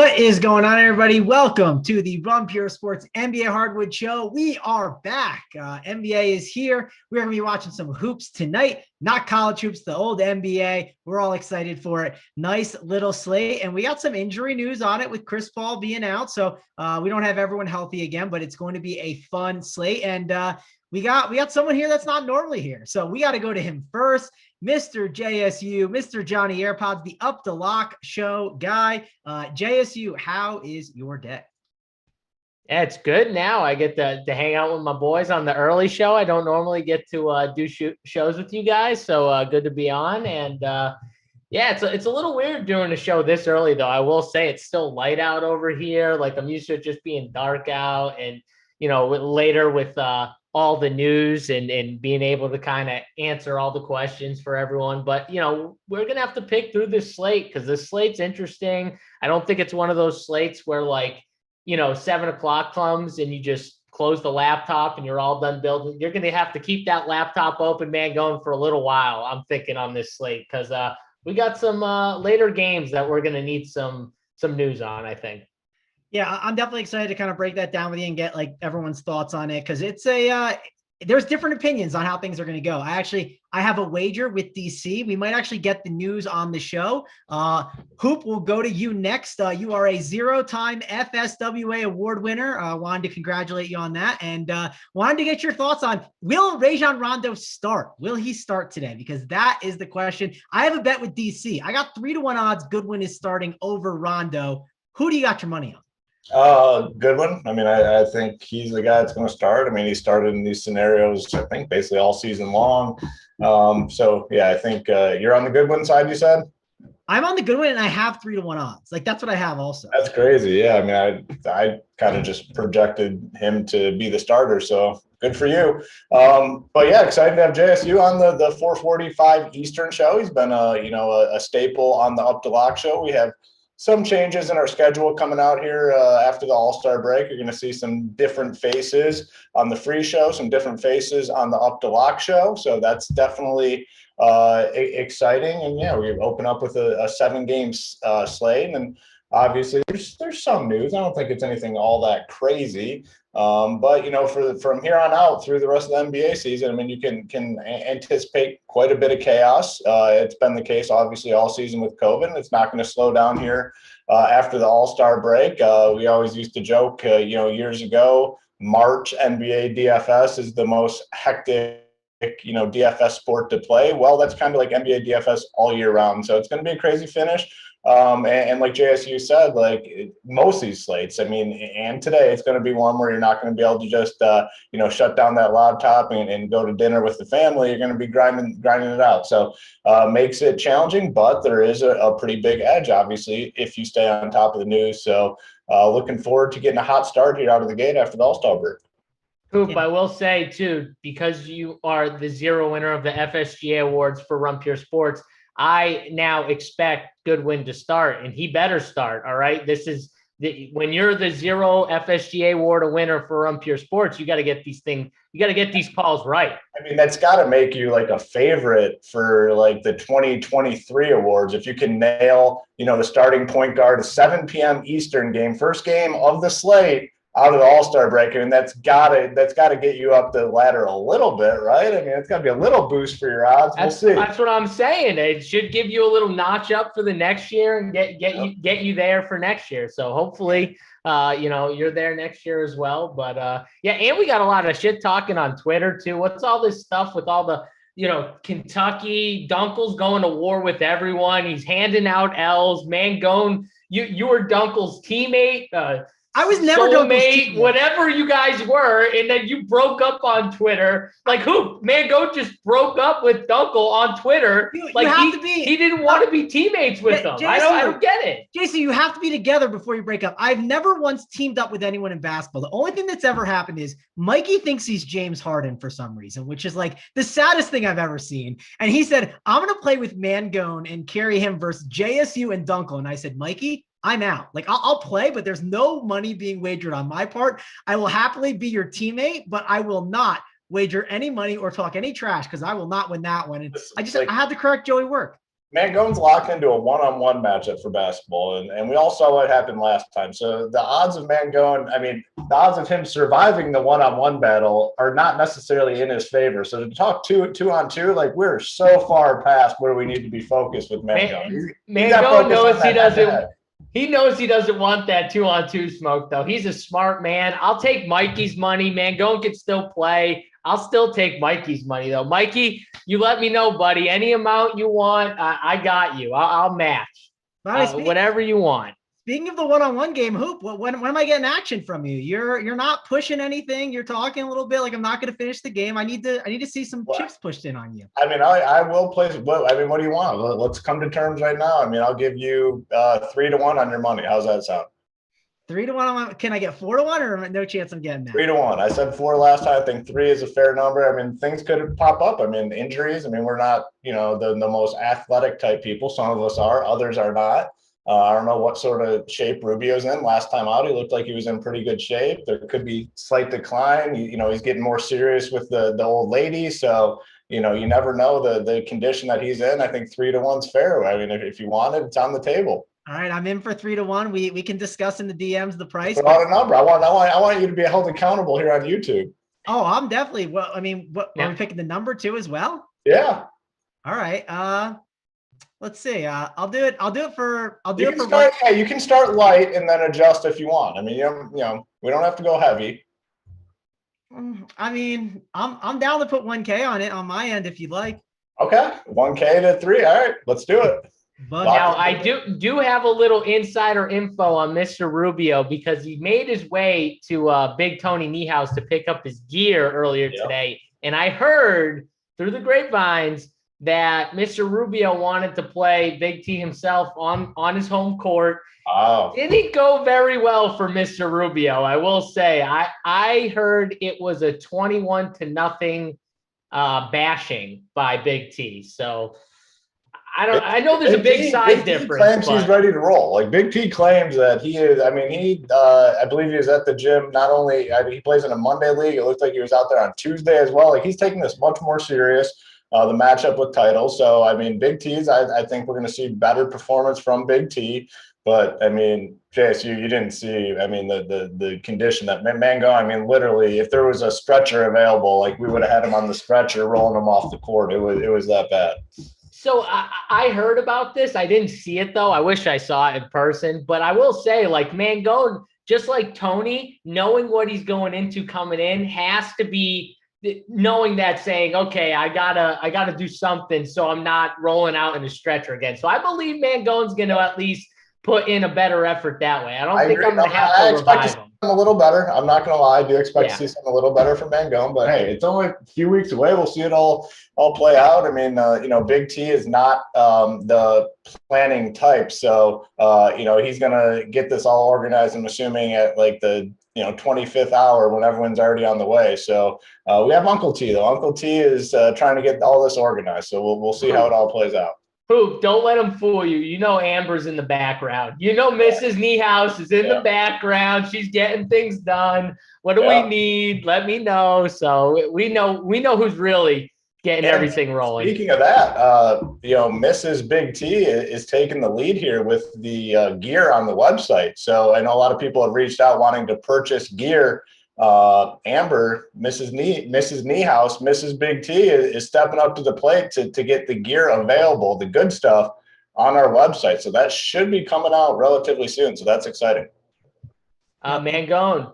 What is going on, everybody? Welcome to the Run Pure Sports NBA Hardwood Show. We are back. NBA is here. We're going to be watching some hoops tonight, not college hoops, the old NBA. We're all excited for it. Nice little slate. And we got some injury news on it with Chris Paul being out. So we don't have everyone healthy again, but it's going to be a fun slate. And we got someone here that's not normally here. So we got to go to him first. Mr. JSU, Mr. Johnny AirPods, the Up the Lock show guy. JSU, how is your day? Yeah, it's good now. I get to hang out with my boys on the early show. I don't normally get to do shows with you guys, so good to be on. And yeah, it's a little weird doing a show this early, though. I will say it's still light out over here. Like I'm used to it just being dark out, and later with all the news and being able to kind of answer all the questions for everyone. But, we're going to have to pick through this slate because this slate's interesting. I don't think it's one of those slates where 7 o'clock comes and you just close the laptop and you're all done building. You're going to have to keep that laptop open, man, going for a little while, I'm thinking, on this slate, because we got some later games that we're going to need some news on, I think. Yeah, I'm definitely excited to kind of break that down with you and get everyone's thoughts on it, because it's there's different opinions on how things are going to go. I have a wager with DC. We might actually get the news on the show. Hoop, will go to you next. You are a 0-time FSWA award winner. Wanted to congratulate you on that, and wanted to get your thoughts on, will Rajon Rondo start? Will he start today? Because that is the question. I have a bet with DC. I got 3-1 odds Goodwin is starting over Rondo. Who do you got your money on? Goodwin. I mean, I think he's the guy that's going to start. I mean, he started in these scenarios, I think, basically all season long. So yeah, I think you're on the Goodwin side, you said? I'm on the Goodwin, and I have 3-1 odds. That's what I have also. That's crazy. Yeah. I mean, I kind of just projected him to be the starter. So good for you. But yeah, excited to have JSU on the 4:45 Eastern show. He's been a staple on the Up to Lock show. We have some changes in our schedule coming out here after the All-Star break. You're going to see some different faces on the free show, some different faces on the Up to Lock show. So that's definitely exciting. And yeah, we open up with a 7-game slate. And obviously there's some news. I don't think it's anything all that crazy. But from here on out through the rest of the NBA season, I mean, you can anticipate quite a bit of chaos. It's been the case obviously all season with COVID, and it's not going to slow down here after the All-Star break. We always used to joke, years ago, March NBA DFS is the most hectic DFS sport to play. Well, that's kind of like NBA DFS all year round. So it's going to be a crazy finish. And like JSU said, most of these slates, I mean, and today it's going to be one where you're not going to be able to just, shut down that laptop and go to dinner with the family. You're going to be grinding it out. So makes it challenging, but there is a pretty big edge, obviously, if you stay on top of the news. So looking forward to getting a hot start here out of the gate after the All-Star break. Hoop, I will say, too, because you are the 0 winner of the FSGA awards for Run Pure Sports, I now expect Goodwin to start, and he better start. All right. This is when you're the 0 FSGA award winner for Run Pure Sports, you got to get these things. You got to get these calls right. I mean, that's got to make you a favorite for the 2023 awards. If you can nail, the starting point guard, a 7 p.m. Eastern game, first game of the slate out of the All-Star break. I mean, that's gotta get you up the ladder a little bit, right? I mean, it's gotta be a little boost for your odds. We'll see. That's what I'm saying. It should give you a little notch up for the next year and get you there for next year. So hopefully, you're there next year as well. But yeah, and we got a lot of shit talking on Twitter too. What's all this stuff with all the Kentucky Dunkel's going to war with everyone? He's handing out L's. Mangone, you were Dunkel's teammate. I was never soulmate, whatever you guys were, and then you broke up on Twitter. Who? Mango just broke up with Dunkel on Twitter. He didn't want to be teammates with them. I don't get it. Jason, you have to be together before you break up. I've never once teamed up with anyone in basketball. The only thing that's ever happened is Mikey thinks he's James Harden for some reason, which is the saddest thing I've ever seen. And he said, I'm going to play with Mangone and carry him versus JSU and Dunkel. And I said, Mikey, I'm out. I'll play, but there's no money being wagered on my part. I will happily be your teammate, but I will not wager any money or talk any trash because I will not win that one. And I had to correct Joey Work. Mangone's locked into a one-on-one matchup for basketball, and we all saw what happened last time. So the odds of Mangone, I mean, the odds of him surviving the one-on-one battle are not necessarily in his favor. So to talk two-on-two, like we're so far past where we need to be focused with Mangone. Mangone knows he doesn't. He knows he doesn't want that 2-on-2 smoke, though. He's a smart man. I'll take Mikey's money. Mangone can still play. I'll still take Mikey's money, though. Mikey, you let me know, buddy. Any amount you want, I got you. I'll match whatever you want. Speaking of the one-on-one game, Hoop, when am I getting action from you? You're not pushing anything. You're talking a little bit like I'm not going to finish the game. I need to see some chips pushed in on you. I mean, I will play. I mean, what do you want? Let's come to terms right now. I mean, I'll give you 3-1 on your money. How's that sound? 3-1. Can I get 4-1 or no chance I'm getting that? 3-1. I said 4 last time. I think 3 is a fair number. I mean, things could pop up. I mean, injuries. I mean, we're not, the most athletic type people. Some of us are, others are not. I don't know what sort of shape Rubio's in. Last time out, he looked like he was in pretty good shape. There could be slight decline. He's getting more serious with the old lady. So, you never know the condition that he's in. I think 3-1's fair. I mean, if you want it, it's on the table. All right, I'm in for 3-1. We can discuss in the DMs the price. Put out a number. I want you to be held accountable here on YouTube. Oh, I'm definitely. Well, I mean, are we picking the number too as well? Yeah. All right. Let's see. I'll do it for. You can start light and then adjust if you want. I mean, we don't have to go heavy. I mean, I'm down to put 1K on it on my end if you'd like. Okay, 1K to 3. All right, let's do it. But now I do have a little insider info on Mr. Rubio because he made his way to Big Tony Niehaus to pick up his gear earlier today, and I heard through the grapevines that Mr. Rubio wanted to play Big T himself on his home court. Oh. Didn't go very well for Mr. Rubio, I will say. I heard it was a 21-0 bashing by Big T. So I know there's a big size difference. Claims he's ready to roll. Like Big T claims that he is. I mean, I believe he was at the gym. Not only he plays in a Monday league. It looked like he was out there on Tuesday as well. Like he's taking this much more serious. The matchup with title. So, I mean, Big T's, I think we're going to see better performance from Big T. But, I mean, JSU, you didn't see, I mean, the condition that Mango, I mean, literally, if there was a stretcher available, like we would have had him on the stretcher rolling him off the court. It was that bad. So I heard about this. I didn't see it, though. I wish I saw it in person. But I will say, like, Mangone, just like Tony, knowing what he's going into coming in has to be knowing that, saying, okay, I gotta do something so I'm not rolling out in a stretcher again. So I believe Mangone's going to at least put in a better effort that way. I don't think I'm going to have to revive him. A little better. I'm not going to lie. I do expect to see something a little better from Mangone, but hey, it's only a few weeks away. We'll see it all play out. I mean, Big T is not the planning type. So, he's going to get this all organized, I'm assuming, at like the 25th hour when everyone's already on the way. So we have Uncle T, though. Uncle T is trying to get all this organized. So we'll see how it all plays out. Hoop, don't let him fool you. Amber's in the background. Mrs. Niehaus is in the background. She's getting things done. What do we need? Let me know. So we know who's really getting everything rolling. Speaking of that, Mrs. Big T is taking the lead here with the gear on the website. So I know a lot of people have reached out wanting to purchase gear. Amber, Mrs. Niehaus, Mrs. Big T is stepping up to the plate to get the gear available, the good stuff, on our website. So that should be coming out relatively soon. So that's exciting. Mangone,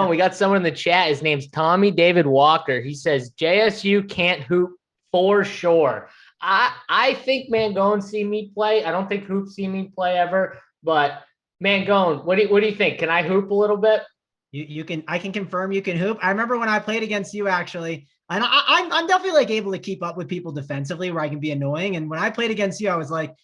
we got someone in the chat. His name's Tommy David Walker. He says JSU can't hoop for sure. I think Mangone see me play. I don't think Hoop see me play ever. But Mangone, what do you think? Can I hoop a little bit? You can. I can confirm you can hoop. I remember when I played against you, actually, and I'm definitely like able to keep up with people defensively where I can be annoying. And when I played against you, I was like,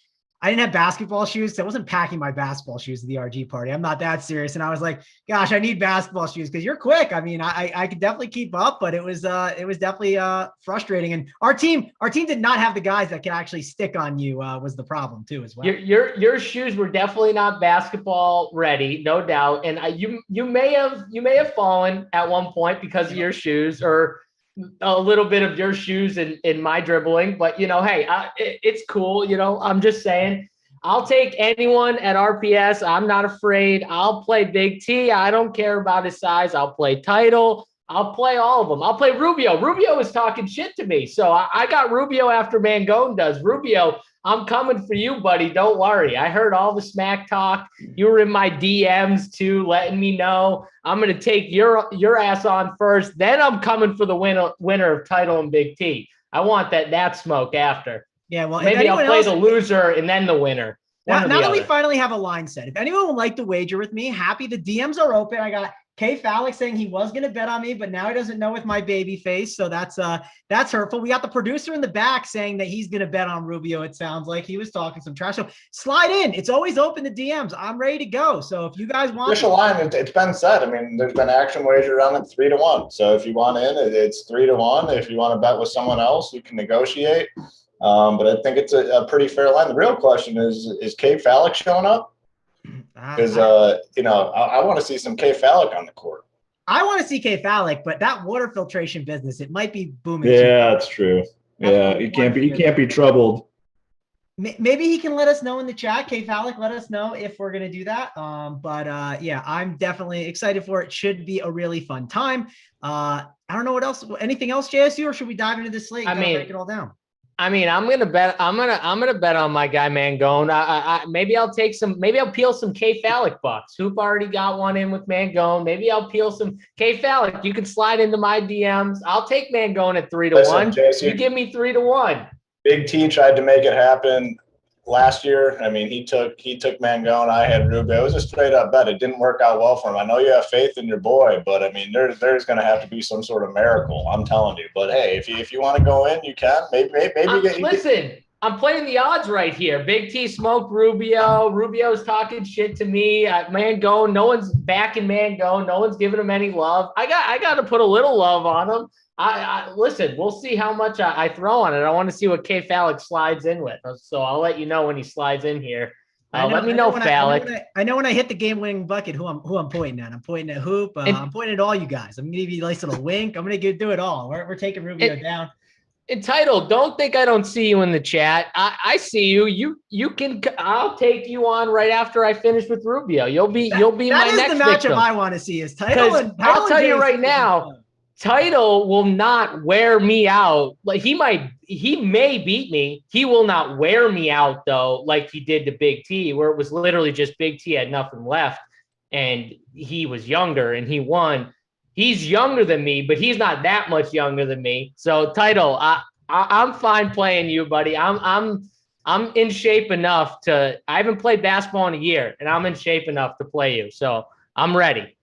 I didn't have basketball shoes, so I wasn't packing my basketball shoes to the RG party. I'm not that serious. And I was like, gosh, I need basketball shoes because you're quick. I mean, I could definitely keep up, but it was definitely frustrating. And our team did not have the guys that could actually stick on you was the problem too, as well. Your shoes were definitely not basketball ready, no doubt. And you may have fallen at one point because of your shoes, or a little bit of your shoes in my dribbling, but hey, it's cool. I'm just saying, I'll take anyone at RPS. I'm not afraid. I'll play Big T. I don't care about his size. I'll play Title. I'll play all of them. I'll play Rubio. Rubio is talking shit to me. So I got Rubio after Mangone does. Rubio, I'm coming for you, buddy. Don't worry. I heard all the smack talk. You were in my DMs too, letting me know. I'm going to take your ass on first. Then I'm coming for the winner of Title and Big T. I want that smoke after. Yeah, well, maybe I'll play the loser and then the winner. Now that we finally have a line set, if anyone would like to wager with me, happy. The DMs are open. I got K Falik saying he was going to bet on me, but now he doesn't know with my baby face. So that's hurtful. We got the producer in the back saying that he's going to bet on Rubio. It sounds like he was talking some trash. So slide in. It's always open to DMs. I'm ready to go. So if you guys want official line, it's been set. I mean, there's been action wager on it 3-1. So if you want in, it's 3-1. If you want to bet with someone else, you can negotiate. But I think it's a pretty fair line. The real question is K Falik showing up? Because, I want to see some K Falik on the court. I want to see K Falik, but that water filtration business, it might be booming. Yeah, that's true. Yeah, you can't be troubled. Maybe he can let us know in the chat. K Falik, let us know if we're going to do that. Yeah, I'm definitely excited for it. Should be a really fun time. I don't know what else. Anything else, JSU, or should we dive into this slate? Break it all down. I'm gonna bet on my guy Mangone. Maybe I'll peel some K Falik bucks. Hoop already got one in with Mangone. Maybe I'll peel some K Falik. You can slide into my DMs. I'll take Mangone at 3-1. You give me 3-1. Big T tried to make it happen last year. I mean, he took Mangone. I had Rubio. It was a straight up bet. It didn't work out well for him. I know you have faith in your boy, but I mean, there's going to have to be some sort of miracle. I'm telling you. But hey, if you want to go in, you can. Listen, I'm playing the odds right here. Big T smoked Rubio. Rubio's talking shit to me. Mangone, no one's backing Mangone. No one's giving him any love. I got to put a little love on him. Listen, we'll see how much I throw on it. I want to see what K Falik slides in with. So I'll let you know when he slides in here. Let me know, Falik. I know when I hit the game-winning bucket who I'm pointing at. I'm pointing at Hoop. I'm pointing at all you guys. I'm going to give you a nice little wink. I'm going to do it all. We're taking Rubio down. Entitled, don't think I don't see you in the chat. I see you. You can. I'll take you on right after I finish with Rubio. You'll be my next victim. That is the matchup I want to see. Is Title? I'll tell you right now. Title will not wear me out. Like he may beat me. He will not wear me out though, like he did to Big T, where it was literally just Big T had nothing left and he was younger and he won. He's younger than me, but he's not that much younger than me. So Title, I'm fine playing you, buddy. I'm in shape enough I haven't played basketball in a year and I'm in shape enough to play you. So I'm ready.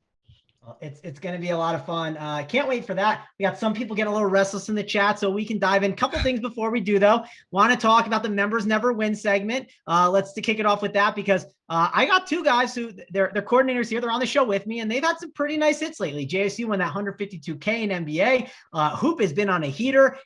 It's going to be a lot of fun. Can't wait for that. We got some people getting a little restless in the chat, so we can dive in. Couple things before we do, though. Want to talk about the members never win segment. Let's kick it off with that because I got two guys who they're coordinators here. They're on the show with me, and they've had some pretty nice hits lately. JSU won that $152K in NBA. Hoop has been on a heater,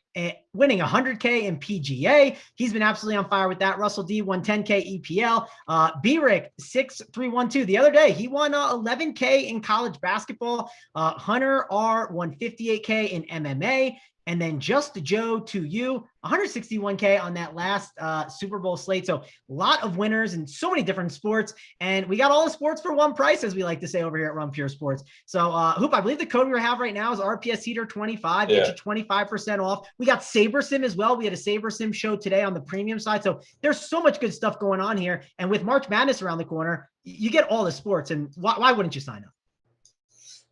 winning $100K in PGA. He's been absolutely on fire with that. Russell D won $10K EPL. B-Rick 6312 the other day. He won $11K in college basketball. Hunter R won $58K in MMA. And then Just Joe to you, 161K on that last Super Bowl slate. So a lot of winners in so many different sports. And we got all the sports for one price, as we like to say over here at Run Pure Sports. So Hoop, I believe the code we have right now is RPS Heater 25. Get you 25% off. We got Saber Sim as well. We had a Saber Sim show today on the premium side. So there's so much good stuff going on here. And with March Madness around the corner, you get all the sports. And why wouldn't you sign up?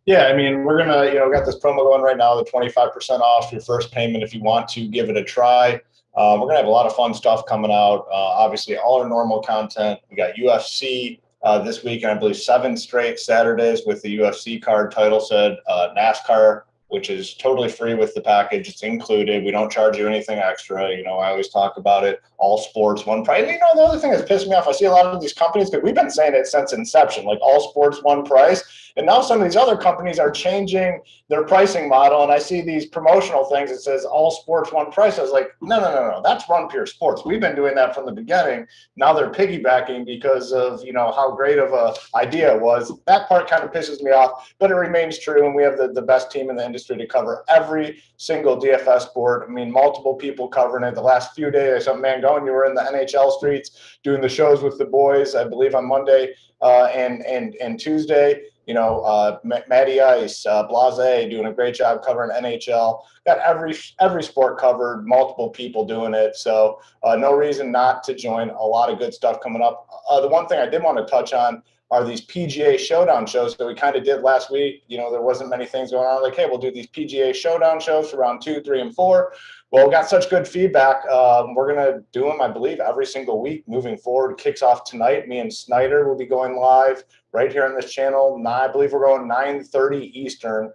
Yeah, I mean, we're going to, got this promo going right now, the 25% off your first payment if you want to give it a try. We're going to have a lot of fun stuff coming out. Obviously, all our normal content. We got UFC this week, and I believe 7 straight Saturdays with the UFC card. Title said NASCAR, which is totally free with the package. It's included. We don't charge you anything extra. I always talk about it. All sports, one price. And, the other thing that's pissing me off, I see a lot of these companies, because we've been saying it since inception, like all sports, one price. And now some of these other companies are changing their pricing model. And I see these promotional things that says all sports one price. I was like, no. That's Run Pure Sports. We've been doing that from the beginning. Now they're piggybacking because of, how great of a idea it was. That part kind of pisses me off, but it remains true. And we have the best team in the industry to cover every single DFS board. I mean, multiple people covering it. The last few days, some man going, you were in the NHL streets doing the shows with the boys, I believe on Monday and Tuesday. Matty Ice, Blase doing a great job covering NHL. Got every sport covered, multiple people doing it. So no reason not to join. A lot of good stuff coming up. The one thing I did want to touch on are these PGA Showdown shows that we kind of did last week. There wasn't many things going on. Like, hey, we'll do these PGA Showdown shows for round 2, 3, and 4. Well, we got such good feedback. We're going to do them, I believe, every single week moving forward. Kicks off tonight. Me and Snyder will be going live right here on this channel. I believe we're going 9:30 Eastern.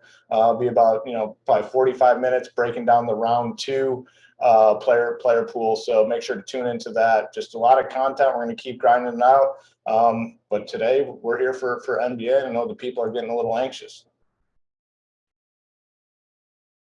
Be about, probably 45 minutes breaking down the round 2 player pool. So make sure to tune into that. Just a lot of content. We're going to keep grinding it out. But today we're here for NBA, and I know the people are getting a little anxious.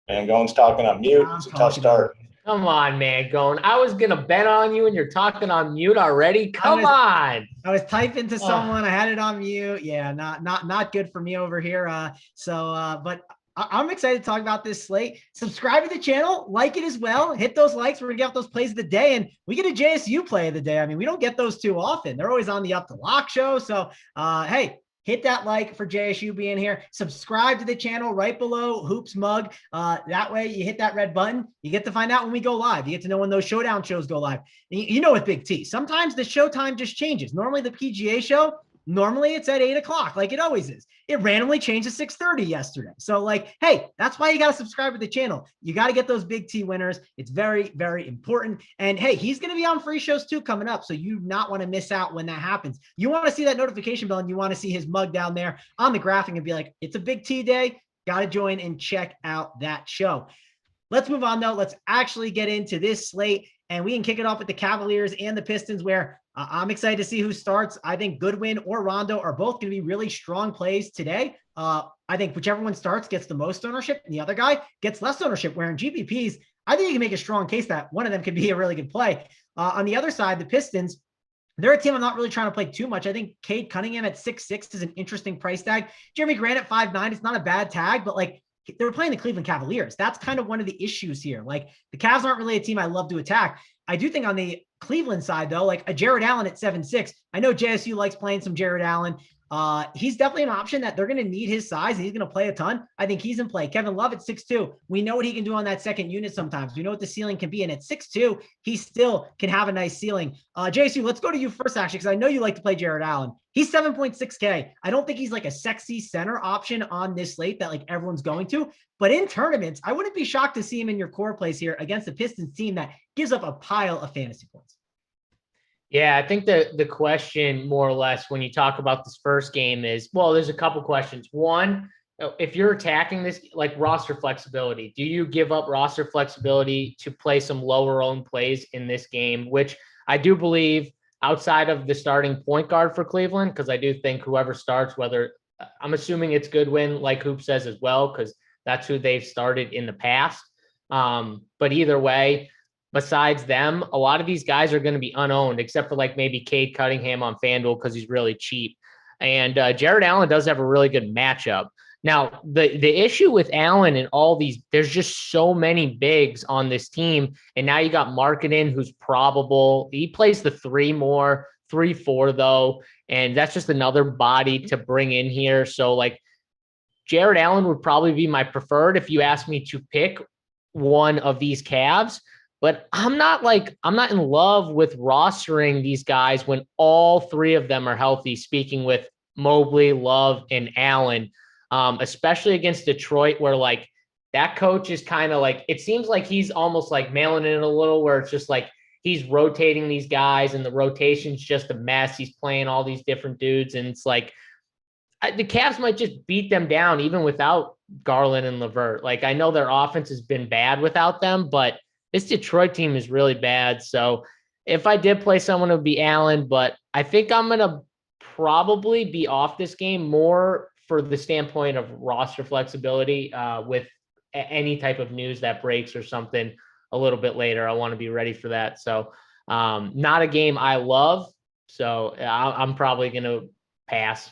And Gone's talking on mute. It's a tough start. Come on, man, Gone. I was going to bet on you, and you're talking on mute already? Come on. I was typing to someone. I had it on mute. Yeah, not good for me over here. But I'm excited to talk about this slate. Subscribe to the channel, like it as well. Hit those likes. We're going to get those plays of the day, and we get a JSU play of the day. I mean, we don't get those too often. They're always on the Up to Lock show. So, hey, hit that like for JSU being here. Subscribe to the channel right below Hoops Mug. That way you hit that red button. You get to find out when we go live. You get to know when those Showdown shows go live. With Big T, sometimes the show time just changes. Normally the PGA show, normally it's at 8 o'clock, like it always is. It randomly changed to 6:30 yesterday. So hey, that's why you got to subscribe to the channel. You got to get those Big T winners. It's very, very important. And hey, he's going to be on free shows too coming up. So you do not want to miss out when that happens. You want to see that notification bell, and you want to see his mug down there on the graphic and be like, it's a Big T day. Got to join and check out that show. Let's move on though. Let's actually get into this slate, and we can kick it off with the Cavaliers and the Pistons, where I'm excited to see who starts. I think Goodwin or Rondo are both going to be really strong plays today. I think whichever one starts gets the most ownership, and the other guy gets less ownership, where in GPPs, I think you can make a strong case that one of them could be a really good play. On the other side, the Pistons, they're a team I'm not really trying to play too much. I think Cade Cunningham at 6'6" is an interesting price tag. Jeremy Grant at 5'9", it's not a bad tag, but they're playing the Cleveland Cavaliers. That's kind of one of the issues here. The Cavs aren't really a team I love to attack. I do think on the Cleveland side, though, a Jared Allen at 7'6". I know JSU likes playing some Jared Allen. He's definitely an option that they're going to need his size, and he's going to play a ton. I think he's in play. Kevin Love at 6'2". We know what he can do on that second unit sometimes. We know what the ceiling can be. And at 6'2", he still can have a nice ceiling. JSU, let's go to you first, actually, because I know you like to play Jared Allen. He's 7.6K. I don't think he's a sexy center option on this slate that everyone's going to. But in tournaments, I wouldn't be shocked to see him in your core plays here against the Pistons team that gives up a pile of fantasy points. Yeah, I think the question more or less when you talk about this first game is, well, there's a couple questions. One, if you're attacking this, roster flexibility, do you give up roster flexibility to play some lower owned plays in this game, which I do believe outside of the starting point guard for Cleveland, because I do think whoever starts, whether I'm assuming it's Goodwin, like Hoop says as well, because that's who they've started in the past. But either way, besides them, a lot of these guys are going to be unowned, except for maybe Cade Cunningham on FanDuel because he's really cheap. And Jared Allen does have a really good matchup. Now, the issue with Allen and all these, there's just so many bigs on this team. And now you got Markkanen, who's probable. He plays the 3-4 though. And that's just another body to bring in here. So Jared Allen would probably be my preferred if you ask me to pick one of these Cavs. But I'm not in love with rostering these guys when all three of them are healthy, speaking with Mobley, Love, and Allen, especially against Detroit, where that coach is kind of it seems like he's almost mailing in a little, where it's just he's rotating these guys and the rotation's just a mess. He's playing all these different dudes. And it's the Cavs might just beat them down even without Garland and LeVert. I know their offense has been bad without them, but this Detroit team is really bad. So if I did play someone, it would be Allen, but I think I'm going to probably be off this game more for the standpoint of roster flexibility, with any type of news that breaks or something a little bit later. I want to be ready for that. So not a game I love. So I'm probably going to pass.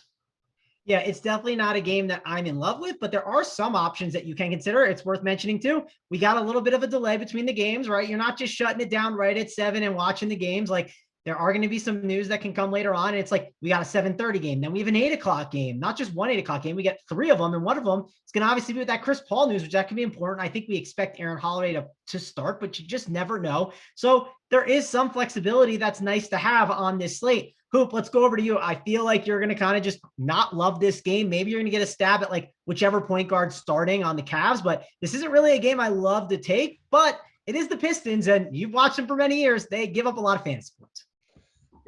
Yeah, it's definitely not a game that I'm in love with, but there are some options that you can consider. It's worth mentioning too. We got a little bit of a delay between the games, right? You're not just shutting it down right at 7 and watching the games. Like, there are going to be some news that can come later on. And it's like, we got a 7:30 game. Then we have an 8 o'clock game, not just one 8 o'clock game. We get 3 of them. And one of them is going to obviously be with that Chris Paul news, which that can be important. I think we expect Aaron Holiday to start, but you just never know. So there is some flexibility that's nice to have on this slate. Hoop, let's go over to you. I feel like you're going to kind of just not love this game. Maybe you're going to get a stab at like whichever point guard starting on the Cavs, but this isn't really a game I love to take, but it is the Pistons, and you've watched them for many years. They give up a lot of fantasy points.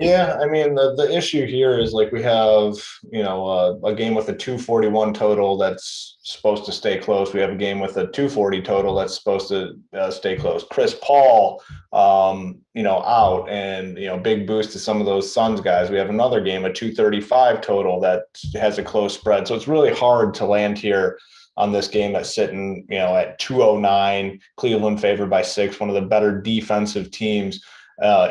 Yeah, I mean, the issue here is like we have, a game with a 241 total that's supposed to stay close. We have a game with a 240 total that's supposed to stay close. Chris Paul, out, and, big boost to some of those Suns guys. We have another game, a 235 total that has a close spread. So it's really hard to land here on this game that's sitting, at 209, Cleveland favored by 6, one of the better defensive teams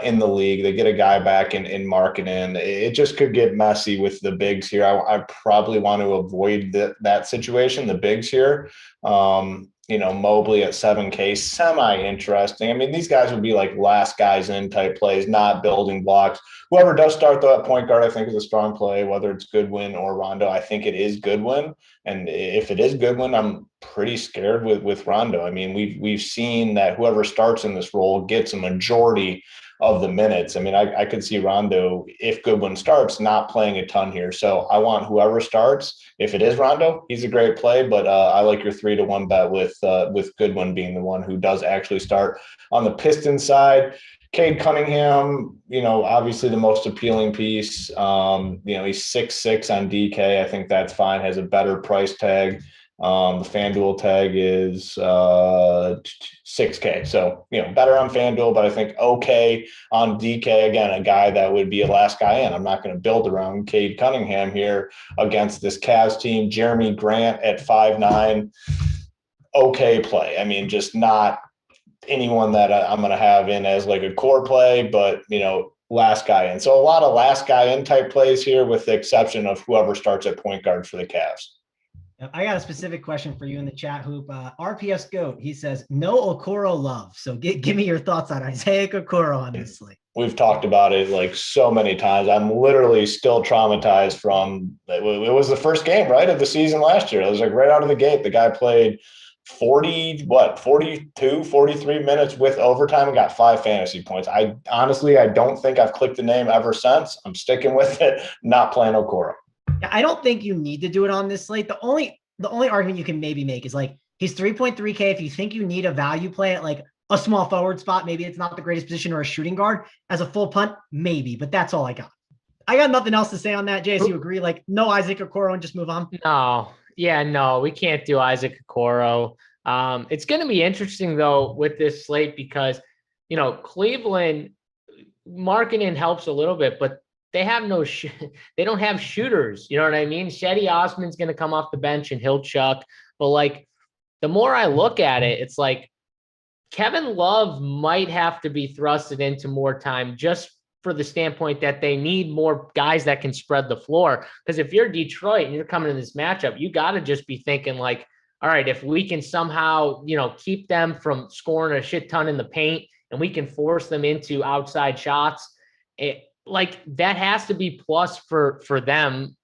in the league. They get a guy back in Markkanen. It just could get messy with the bigs here. I probably want to avoid that situation, the bigs here. Mobley at 7K, semi-interesting. I mean, these guys would be like last guys in type plays, not building blocks. Whoever does start though at point guard, I think is a strong play, whether it's Goodwin or Rondo. I think it is Goodwin. And if it is Goodwin, I'm pretty scared with Rondo. I mean, we've seen that whoever starts in this role gets a majority of the minutes. I mean, I could see Rondo, if Goodwin starts, not playing a ton here. So I want whoever starts. If it is Rondo, he's a great play, but I like your 3-1 bet with Goodwin being the one who does actually start. On the Pistons side, Cade Cunningham, obviously the most appealing piece. He's 6'6" on DK. I think that's fine. Has a better price tag. The FanDuel tag is 6K. So, better on FanDuel, but I think okay on DK. Again, a guy that would be a last guy in. I'm not going to build around Cade Cunningham here against this Cavs team. Jeremy Grant at 5'9". Okay play. I mean, just not anyone that I'm going to have in as like a core play, but, last guy in. So a lot of last guy in type plays here with the exception of whoever starts at point guard for the Cavs. I got a specific question for you in the chat, Hoop. RPS Goat, he says, no Okoro love. So give me your thoughts on Isaiah Okoro on this slate. We've talked about it like so many times. I'm literally still traumatized from it was the first game, right, of the season last year. It was like right out of the gate. The guy played 42, 43 minutes with overtime and got 5 fantasy points. I don't think I've clicked the name ever since. I'm sticking with it, not playing Okoro. I don't think you need to do it on this slate. The only argument you can maybe make is like he's 3.3K. If you think you need a value play at like a small forward spot, maybe it's not the greatest position, or a shooting guard as a full punt, maybe, but that's all I got. I got nothing else to say on that. JS, you agree? Like no Isaac Okoro and just move on? No. Yeah, no, we can't do Isaac Okoro. It's going to be interesting though with this slate because, Cleveland Markkanen helps a little bit, but they have they don't have shooters. You know what I mean? Shetty Osman's going to come off the bench and he'll chuck. But like, the more I look at it, it's like Kevin Love might have to be thrusted into more time just for the standpoint that they need more guys that can spread the floor. Because if you're Detroit and you're coming in this matchup, you got to just be thinking like, all right, if we can somehow, keep them from scoring a shit ton in the paint and we can force them into outside shots, like that has to be plus for them,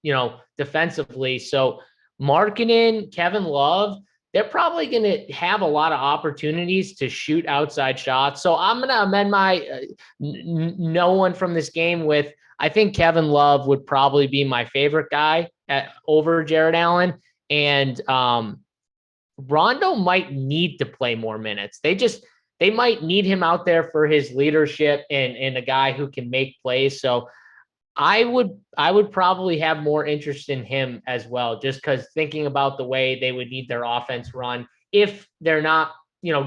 defensively. So Markkanen, Kevin Love, they're probably going to have a lot of opportunities to shoot outside shots. So I'm going to amend my no one from this game with, I think Kevin Love would probably be my favorite guy over Jared Allen. And Rondo might need to play more minutes. They might need him out there for his leadership and a guy who can make plays. So I would probably have more interest in him as well, just because thinking about the way they would need their offense run. If they're not,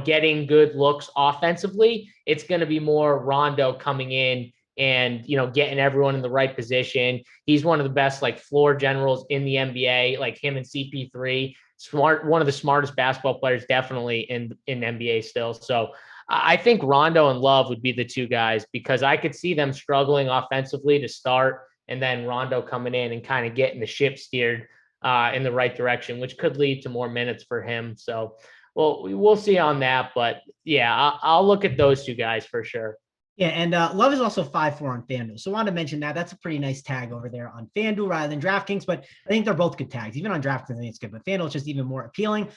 getting good looks offensively, it's going to be more Rondo coming in and, getting everyone in the right position. He's one of the best like floor generals in the NBA, like him and CP3, one of the smartest basketball players definitely in NBA still. So I think Rondo and Love would be the two guys, because I could see them struggling offensively to start, and then Rondo coming in and kind of getting the ship steered in the right direction, which could lead to more minutes for him. So, well, we'll see on that. But yeah, I'll look at those two guys for sure. Yeah, and Love is also 5'4" on FanDuel. So I wanted to mention that. That's a pretty nice tag over there on FanDuel rather than DraftKings, but I think they're both good tags. Even on DraftKings, I think it's good, but FanDuel is just even more appealing.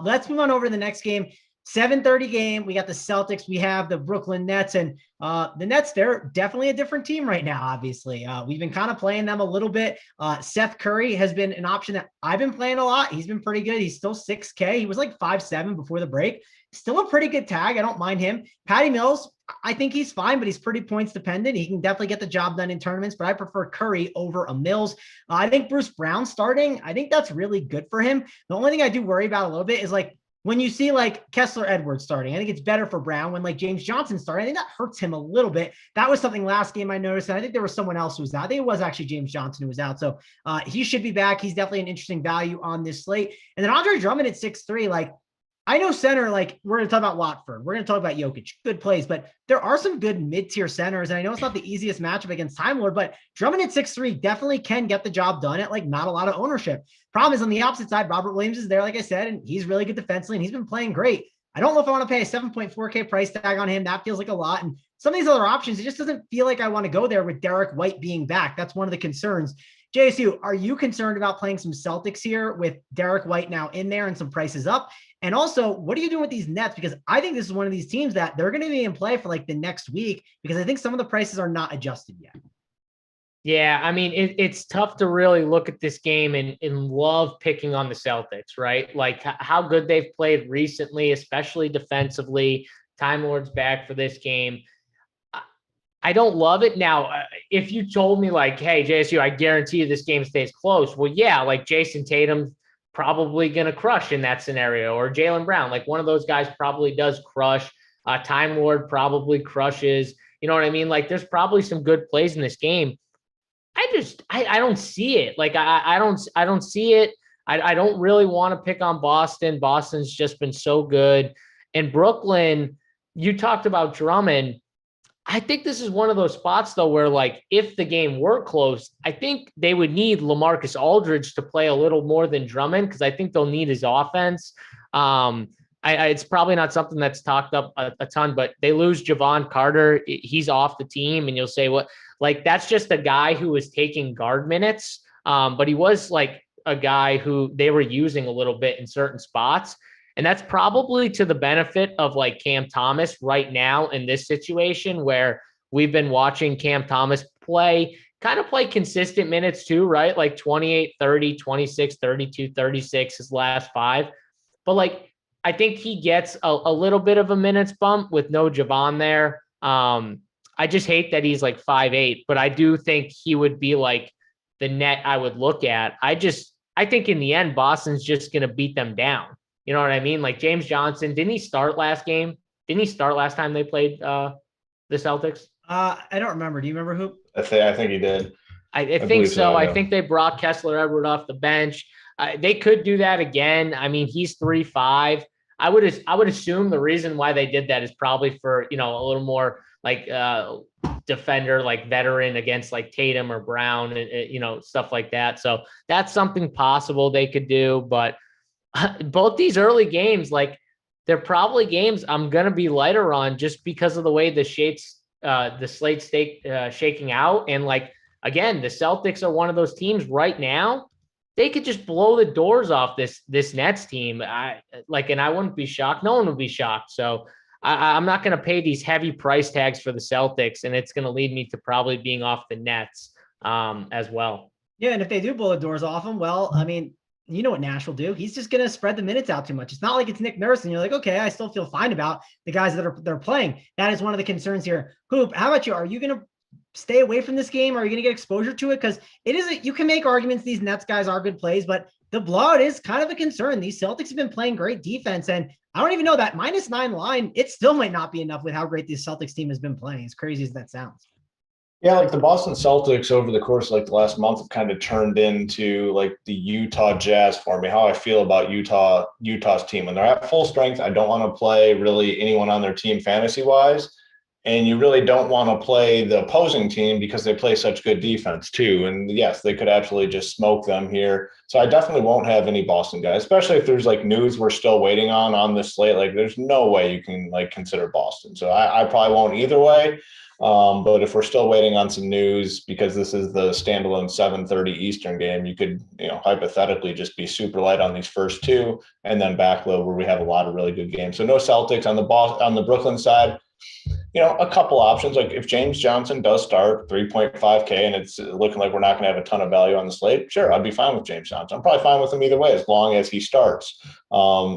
Let's move on over to the next game. 7:30 game. We got the Celtics. We have the Brooklyn Nets, and the Nets, they're definitely a different team right now, obviously. We've been kind of playing them a little bit. Seth Curry has been an option that I've been playing a lot. He's been pretty good. He's still 6K. He was like 5'7" before the break. Still a pretty good tag. I don't mind him. Patty Mills, I think he's fine, but he's pretty points dependent. He can definitely get the job done in tournaments, but I prefer Curry over a Mills. I think Bruce Brown starting, I think that's really good for him. The only thing I do worry about a little bit is like, when you see like Kessler Edwards starting, I think it's better for Brown. When like James Johnson started, I think that hurts him a little bit. That was something last game I noticed. And I think there was someone else who was out. I think it was actually James Johnson who was out. So he should be back. He's definitely an interesting value on this slate. And then Andre Drummond at 6'3", like, I know center, like we're going to talk about Watford. We're going to talk about Jokic, good plays, but there are some good mid-tier centers. And I know it's not the easiest matchup against Time Lord, but Drummond at 6'3" definitely can get the job done at like not a lot of ownership. Problem is on the opposite side, Robert Williams is there, like I said, and he's really good defensively and he's been playing great. I don't know if I want to pay a 7.4K price tag on him. That feels like a lot. And some of these other options, it just doesn't feel like I want to go there with Derek White being back. That's one of the concerns. JSU, are you concerned about playing some Celtics here with Derek White now in there and some prices up? And also, what are you doing with these Nets? Because I think this is one of these teams that they're going to be in play for like the next week, because I think some of the prices are not adjusted yet. Yeah, I mean, it's tough to really look at this game and love picking on the Celtics, right? Like how good they've played recently, especially defensively. Time Lord's back for this game. I don't love it. Now, if you told me like, hey, JSU, I guarantee you this game stays close. Well, yeah, like Jason Tatum's probably going to crush in that scenario, or Jaylen Brown, like one of those guys probably does crush. Time Lord probably crushes. You know what I mean? Like there's probably some good plays in this game. I don't see it. Like I don't see it. I don't really want to pick on Boston. Boston's just been so good. And Brooklyn, you talked about Drummond. I think this is one of those spots, though, where, like, if the game were close, I think they would need LaMarcus Aldridge to play a little more than Drummond, because I think they'll need his offense. It's probably not something that's talked up a ton, but they lose Javon Carter. He's off the team, and you'll say, what? Like, that's just a guy who was taking guard minutes, but he was, like, a guy who they were using a little bit in certain spots. And that's probably to the benefit of like Cam Thomas right now in this situation, where we've been watching Cam Thomas play consistent minutes too, right? Like 28, 30, 26, 32, 36, his last 5. But like, I think he gets a little bit of a minutes bump with no Javon there. I just hate that he's like 5'8", but I do think he would be like the net I would look at. I think in the end, Boston's just going to beat them down. You know what I mean? Like James Johnson, didn't he start last game? Didn't he start last time they played the Celtics? I don't remember. Do you remember who? I think he did. I think so. Yeah. I think they brought Kessler Edwards off the bench. They could do that again. I mean, he's 3'5". I would assume the reason why they did that is probably for, a little more like defender, like veteran against like Tatum or Brown and, stuff like that. So that's something possible they could do. But both these early games, like they're probably games I'm going to be lighter on just because of the way the slate shaking out. And like, again, the Celtics are one of those teams right now. They could just blow the doors off this Nets team. And I wouldn't be shocked. No one would be shocked. So I'm not going to pay these heavy price tags for the Celtics, and it's going to lead me to probably being off the Nets as well. Yeah. And if they do blow the doors off them, well, I mean, you know what Nash will do. He's just going to spread the minutes out too much. It's not like it's Nick Nurse and you're like, okay, I still feel fine about the guys that they're playing. That is one of the concerns here. Hoop, how about you? Are you going to stay away from this game? Are you going to get exposure to it? Because you can make arguments these Nets guys are good plays, but the blowout is kind of a concern. These Celtics have been playing great defense, and I don't even know that -9 line. It still might not be enough with how great this Celtics team has been playing, as crazy as that sounds. Yeah, like the Boston Celtics over the course of like the last month have kind of turned into like the Utah Jazz for me. How I feel about Utah's team. When they're at full strength, I don't want to play really anyone on their team fantasy-wise. And you really don't want to play the opposing team because they play such good defense too. And yes, they could absolutely just smoke them here. So I definitely won't have any Boston guys, especially if there's like news we're still waiting on this slate. Like there's no way you can like consider Boston. So I probably won't either way. But if we're still waiting on some news, because this is the standalone 7:30 Eastern game, you could, hypothetically just be super light on these first two and then backload where we have a lot of really good games. So no Celtics on the Brooklyn side. A couple options, like if James Johnson does start 3.5K and it's looking like we're not going to have a ton of value on the slate, sure, I'd be fine with James Johnson. I'm probably fine with him either way as long as he starts.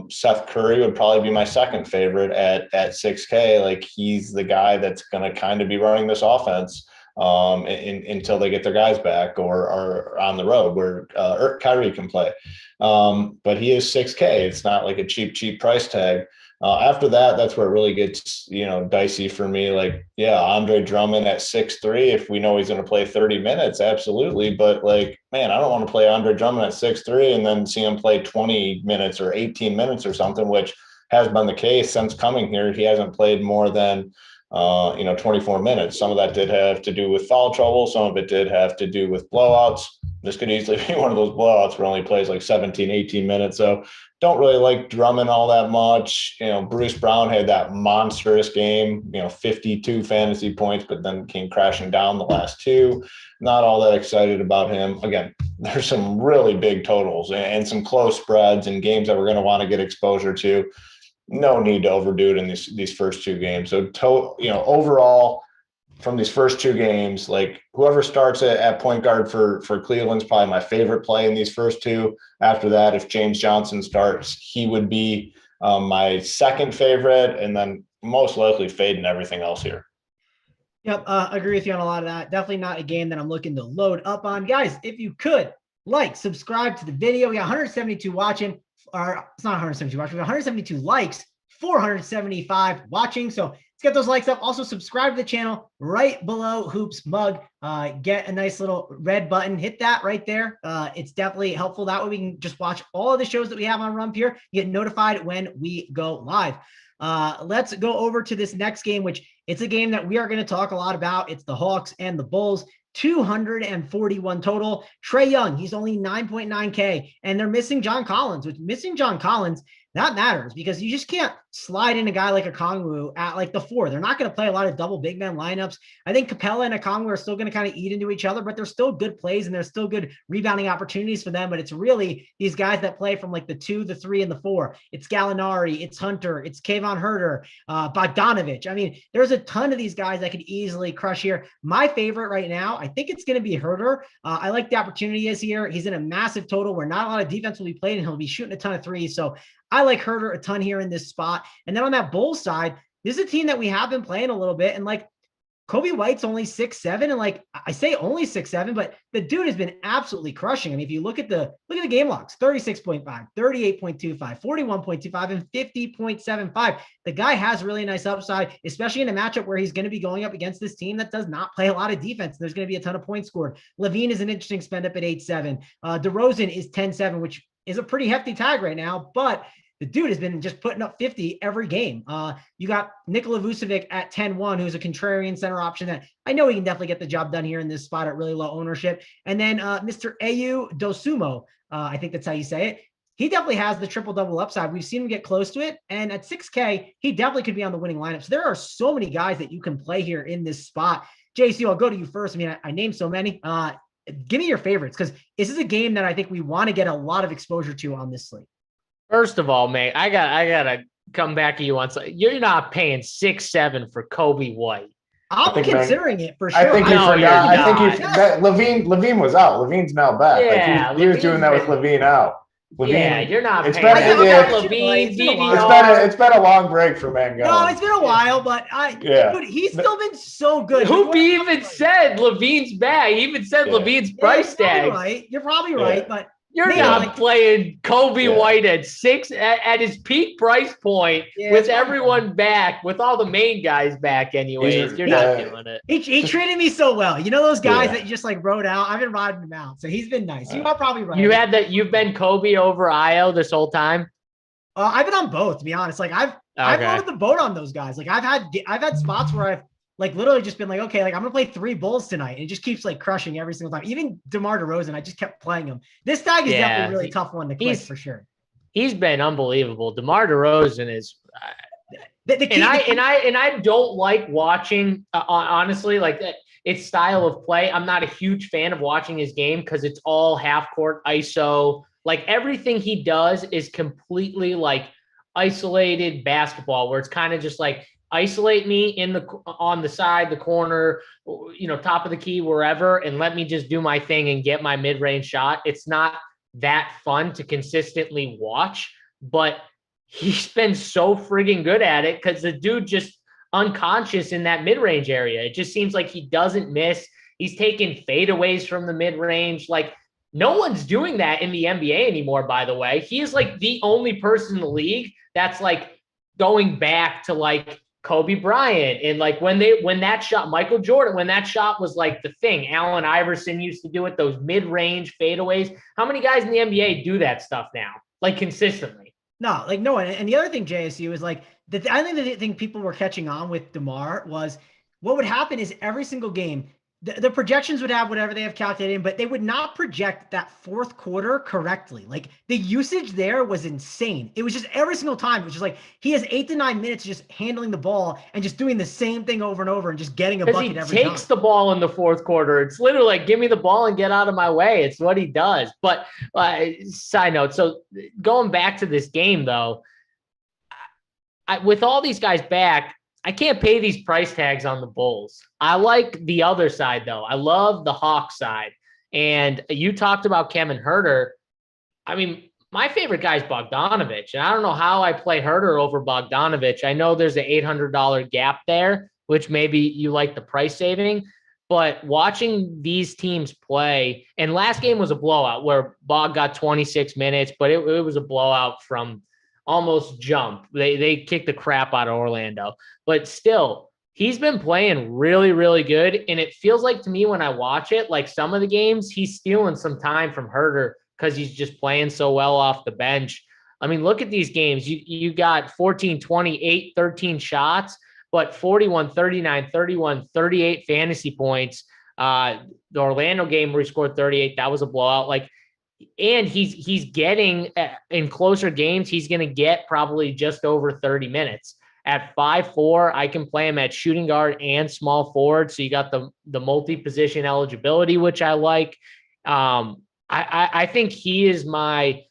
Seth Curry would probably be my second favorite at 6K. Like he's the guy that's going to kind of be running this offense until they get their guys back or are on the road where Kyrie can play. But he is 6K. It's not like a cheap price tag. After that, that's where it really gets, dicey for me. Like, yeah, Andre Drummond at 6'3", if we know he's going to play 30 minutes, absolutely. But like, man, I don't want to play Andre Drummond at 6'3" and then see him play 20 minutes or 18 minutes or something, which has been the case since coming here. He hasn't played more than 24 minutes. Some of that did have to do with foul trouble. Some of it did have to do with blowouts. This could easily be one of those blowouts where only plays like 17, 18 minutes. So don't really like Drummond all that much. Bruce Brown had that monstrous game, 52 fantasy points, but then came crashing down the last two. Not all that excited about him. Again, there's some really big totals and some close spreads and games that we're going to want to get exposure to. No need to overdo it in these first two games. So, overall, from these first two games, like whoever starts at point guard for Cleveland's probably my favorite play in these first two. After that, if James Johnson starts, he would be my second favorite, and then most likely fading everything else here. Yep, agree with you on a lot of that. Definitely not a game that I'm looking to load up on. Guys, if you could, subscribe to the video. We got 172 watching. Or it's not 172 watching. We got 172 likes, 475 watching. So let's get those likes up. Also, subscribe to the channel right below Hoops Mug. Get a nice little red button. Hit that right there. It's definitely helpful. That way we can just watch all of the shows that we have on Rump here. Get notified when we go live. Let's go over to this next game, which it's a game that we are going to talk a lot about. It's the Hawks and the Bulls. 241 total. Trae Young, he's only 9.9K, and they're missing John Collins, which missing John Collins, that matters because you just can't slide in a guy like a Okongwu at like the 4. They're not going to play a lot of double big man lineups. I think Capella and Okongwu are still going to kind of eat into each other, but they're still good plays and there's still good rebounding opportunities for them. But it's really these guys that play from like the 2, the 3, and the 4. It's Gallinari, it's Hunter, it's Kayvon Herter, Bogdanovich. I mean, there's a ton of these guys that could easily crush here. My favorite right now, I think it's going to be Herter. I like the opportunity he is here. He's in a massive total where not a lot of defense will be played and he'll be shooting a ton of threes. So I like Herter a ton here in this spot. And then on that Bulls side, this is a team that we have been playing a little bit. And like Kobe White's only 6'7", and like I say only 6'7", but the dude has been absolutely crushing. I mean, if you look at the game logs, 36.5, 38.25, 41.25, and 50.75. The guy has really nice upside, especially in a matchup where he's going to be going up against this team that does not play a lot of defense. There's going to be a ton of points scored. Levine is an interesting spend up at 8.7. DeRozan is 10.7, which is a pretty hefty tag right now, but the dude has been just putting up 50 every game. You got Nikola Vucevic at 10-1, who's a contrarian center option that I know he can definitely get the job done here in this spot at really low ownership. And then Mr. Ayu Dosumo, I think that's how you say it. He definitely has the triple-double upside. We've seen him get close to it. And at 6K, he definitely could be on the winning lineup. So there are so many guys that you can play here in this spot. JC, I'll go to you first. I mean, I named so many. Give me your favorites, because this is a game that I think we want to get a lot of exposure to on this slate. First of all, mate, I gotta come back to you once. You're not paying 6.7 for Kobe White. I'm considering it for sure. I think you forgot. I think Levine was out. Levine's now back. Yeah, like he was doing that with Levine out. Levine, yeah, you're not it's paying. Been, it's been a long break for Mangala. No, it's been a while, but dude, he's still been so good. Who even said Levine's bad? He even said Levine's price tag. You're probably right, but You're not playing Kobe White at 6 at his peak price point with everyone back, with all the main guys back anyways. You're not doing it. He treated me so well. You know those guys that you just like wrote out? I've been riding him out. So he's been nice. You are probably right. You've been Kobe over Io this whole time? I've been on both, to be honest. Like I've loaded the boat on those guys. Like I've had spots where I've like literally just been like, okay, like I'm gonna play 3 Bulls tonight, and it just keeps like crushing every single time. Even DeMar DeRozan, I just kept playing him. This tag is definitely a really tough one to click for sure. He's been unbelievable. DeMar DeRozan is, and I don't like watching honestly like its style of play. I'm not a huge fan of watching his game because it's all half court ISO. Like everything he does is completely like isolated basketball, where it's kind of just like, isolate me on the side, the corner, top of the key, wherever, and let me just do my thing and get my mid-range shot. It's not that fun to consistently watch, but he's been so friggin' good at it because the dude just unconscious in that mid-range area. It just seems like he doesn't miss. He's taking fadeaways from the mid-range. Like no one's doing that in the NBA anymore, by the way. He is like the only person in the league that's like going back to like Kobe Bryant and like when that shot, Michael Jordan, when that shot was like the thing. Allen Iverson used to do it, those mid-range fadeaways. How many guys in the NBA do that stuff now, like consistently? No, like no one. And the other thing, JSU, is like I think the thing people were catching on with DeMar was what would happen is every single game, the projections would have whatever they have calculated in, but they would not project that fourth quarter correctly. Like the usage there was insane. It was just every single time, which is like he has 8 to 9 minutes just handling the ball and just doing the same thing over and over and just getting a bucket every time. He takes the ball in the fourth quarter. It's literally like, give me the ball and get out of my way. It's what he does. But side note, so going back to this game though, with all these guys back, I can't pay these price tags on the Bulls. I like the other side, though. I love the Hawks side. And you talked about Kevin Huerter. I mean, my favorite guy is Bogdanovich. And I don't know how I play Huerter over Bogdanovich. I know there's an $800 gap there, which maybe you like the price saving. But watching these teams play, and last game was a blowout where Bog got 26 minutes, but it was a blowout from almost jump. They kicked the crap out of Orlando. But still, he's been playing really, really good. And it feels like to me when I watch it, like some of the games, he's stealing some time from Huerter because he's just playing so well off the bench. I mean, look at these games. You got 14, 28, 13 shots, but 41, 39, 31, 38 fantasy points. The Orlando game where he scored 38, that was a blowout. Like, and he's getting in closer games, he's going to get probably just over 30 minutes. At 5'4", I can play him at shooting guard and small forward. So you got the multi-position eligibility, which I like. I think he is my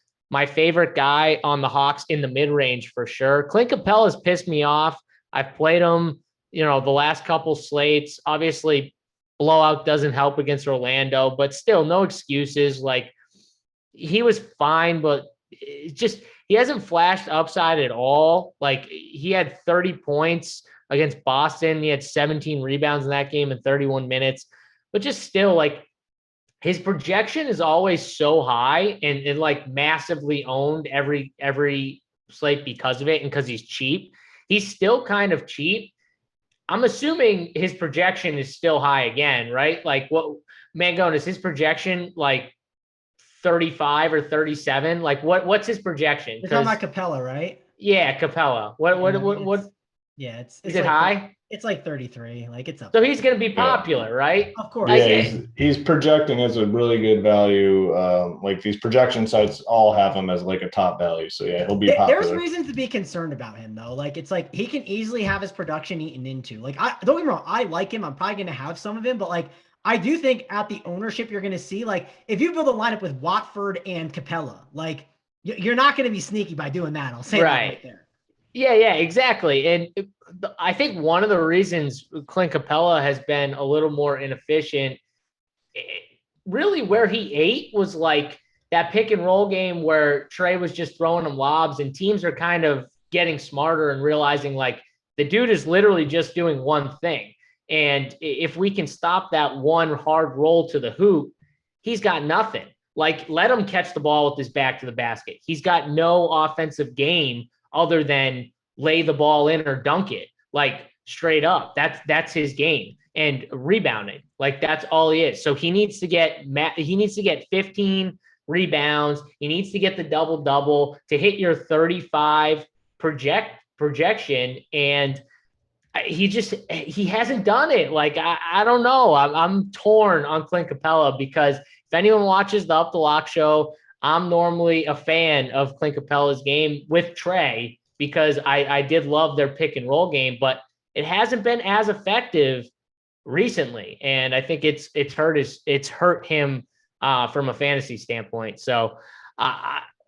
favorite guy on the Hawks in the mid-range for sure. Clint Capella's pissed me off. I've played him, the last couple slates. Obviously, blowout doesn't help against Orlando, but still no excuses. Like, he was fine, but he hasn't flashed upside at all. Like he had 30 points against Boston. He had 17 rebounds in that game in 31 minutes, but just still like his projection is always so high and like massively owned every slate because of it. And because he's cheap, he's still kind of cheap. I'm assuming his projection is still high again, right? Like what Mangone is his projection like 35 or 37? Like what's his projection? You're talking about Capella, right? Yeah, Capella. What? Yeah, it's is it like high? It's like 33. Like it's up. So he's going to be popular, right? Of course. Yeah, he's projecting as a really good value. Like these projection sites all have him as like a top value. So yeah, he'll be popular. There's reasons to be concerned about him though. Like it's like he can easily have his production eaten into. Like don't get me wrong, I like him. I'm probably going to have some of him, but like I do think at the ownership you're going to see, like if you build a lineup with Watford and Capella, like you're not going to be sneaky by doing that. I'll say that right there. Yeah, exactly. And I think one of the reasons Clint Capella has been a little more inefficient, really where he ate was like that pick and roll game where Trey was just throwing him lobs and teams are kind of getting smarter and realizing like the dude is literally just doing one thing. And if we can stop that one hard roll to the hoop, he's got nothing. like let him catch the ball with his back to the basket. He's got no offensive game other than lay the ball in or dunk it, like straight up. That's his game. And rebounding, like that's all he is. So he needs to get 15 rebounds. He needs to get the double to hit your 35 projection. And he hasn't done it. Like, I don't know. I'm torn on Clint Capella, because if anyone watches the Up the Lock show, I'm normally a fan of Clint Capella's game with Trey, because I did love their pick and roll game, but it hasn't been as effective recently. And I think it's hurt him from a fantasy standpoint. So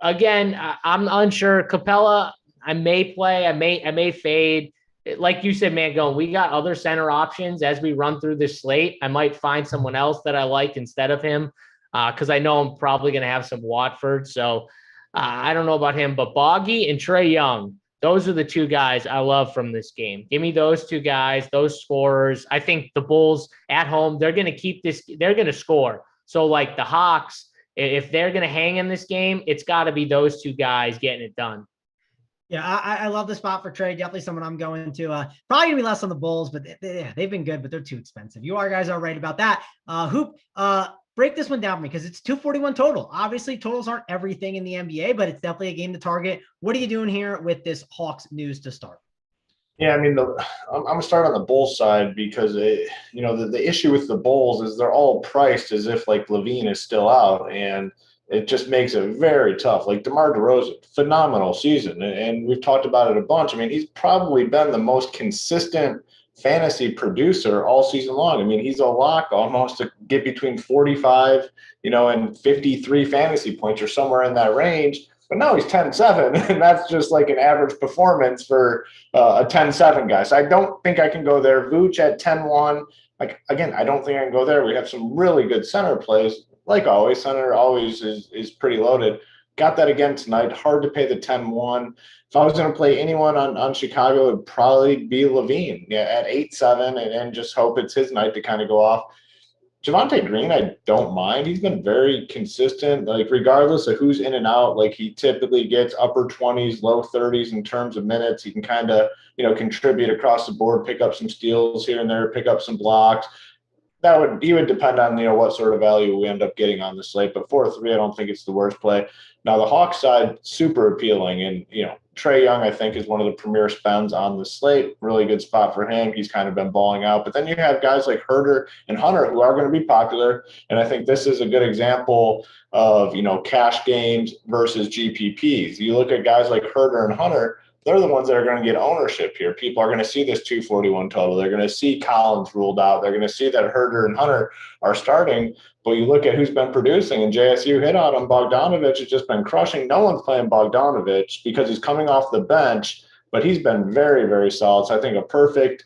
again, I'm unsure. Capella, I may play, I may fade. Like you said, Mangone, we got other center options as we run through this slate. I might find someone else that I like instead of him, because I know I'm probably going to have some Watford. So I don't know about him, but Boggy and Trae Young, those are the two guys I love from this game. Give me those two guys, those scorers. I think the Bulls at home, they're going to keep this. They're going to score. So like the Hawks, if they're going to hang in this game, it's got to be those two guys getting it done. Yeah, I love the spot for Trey. Definitely someone I'm going to. Probably gonna be less on the Bulls, but they've been good, but they're too expensive. You guys are right about that. Hoop, break this one down for me, because it's 241 total. Obviously, totals aren't everything in the NBA, but it's definitely a game to target. What are you doing here with this Hawks news to start? Yeah, I mean, I'm going to start on the Bulls side, because, the issue with the Bulls is they're all priced as if, like, Levine is still out, and it just makes it very tough. Like DeMar DeRozan, phenomenal season, and we've talked about it a bunch. I mean, he's probably been the most consistent fantasy producer all season long. I mean, he's a lock almost to get between 45, and 53 fantasy points, or somewhere in that range. But now he's 10-7, and that's just like an average performance for a 10-7 guy. So I don't think I can go there. Vooch at 10-1. Like, again, I don't think I can go there. We have some really good center plays. Like always, center always is pretty loaded. Got that again tonight. Hard to pay the 10-1. If I was going to play anyone on Chicago, it would probably be Levine, at 8-7, and just hope it's his night to kind of go off. Javonte Green, I don't mind. He's been very consistent. Like, regardless of who's in and out, like, he typically gets upper 20s, low 30s in terms of minutes. He can kind of, contribute across the board, pick up some steals here and there, pick up some blocks. He would depend on, what sort of value we end up getting on the slate. But 4-3, I don't think it's the worst play. Now, the Hawks side, super appealing. And, Trae Young, I think, is one of the premier spends on the slate. Really good spot for him. He's kind of been balling out. But then you have guys like Herter and Hunter, who are going to be popular. And I think this is a good example of, cash games versus GPPs. You look at guys like Herter and Hunter, they're the ones that are going to get ownership here. People are going to see this 241 total. They're going to see Collins ruled out. They're going to see that Herter and Hunter are starting. But you look at who's been producing, and JSU hit on him. Bogdanovich has just been crushing. No one's playing Bogdanovich because he's coming off the bench, but he's been very, very solid. So I think a perfect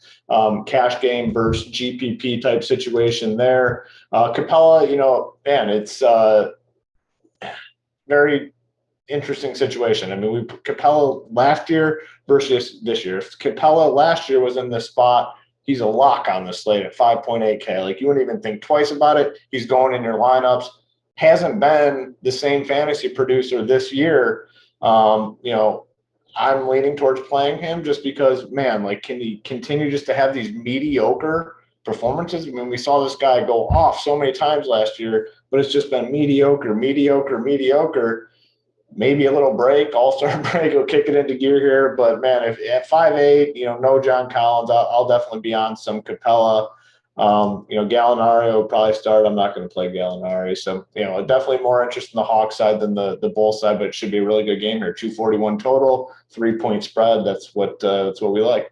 cash game versus GPP type situation there. Capella, it's very interesting situation. I mean, Capella last year versus this year. If Capella last year was in this spot, he's a lock on the slate at 5.8K. Like, you wouldn't even think twice about it. He's going in your lineups. Hasn't been the same fantasy producer this year. I'm leaning towards playing him just because, man, like, can he continue just to have these mediocre performances? I mean, we saw this guy go off so many times last year, but it's just been mediocre. Maybe a little break, all-star break, will kick it into gear here. But, man, if at 5'8", no John Collins, I'll definitely be on some Capella. Gallinari will probably start. I'm not going to play Gallinari. So, definitely more interest in the Hawks side than the Bulls side, but it should be a really good game here. 241 total, 3-point spread. That's what we like.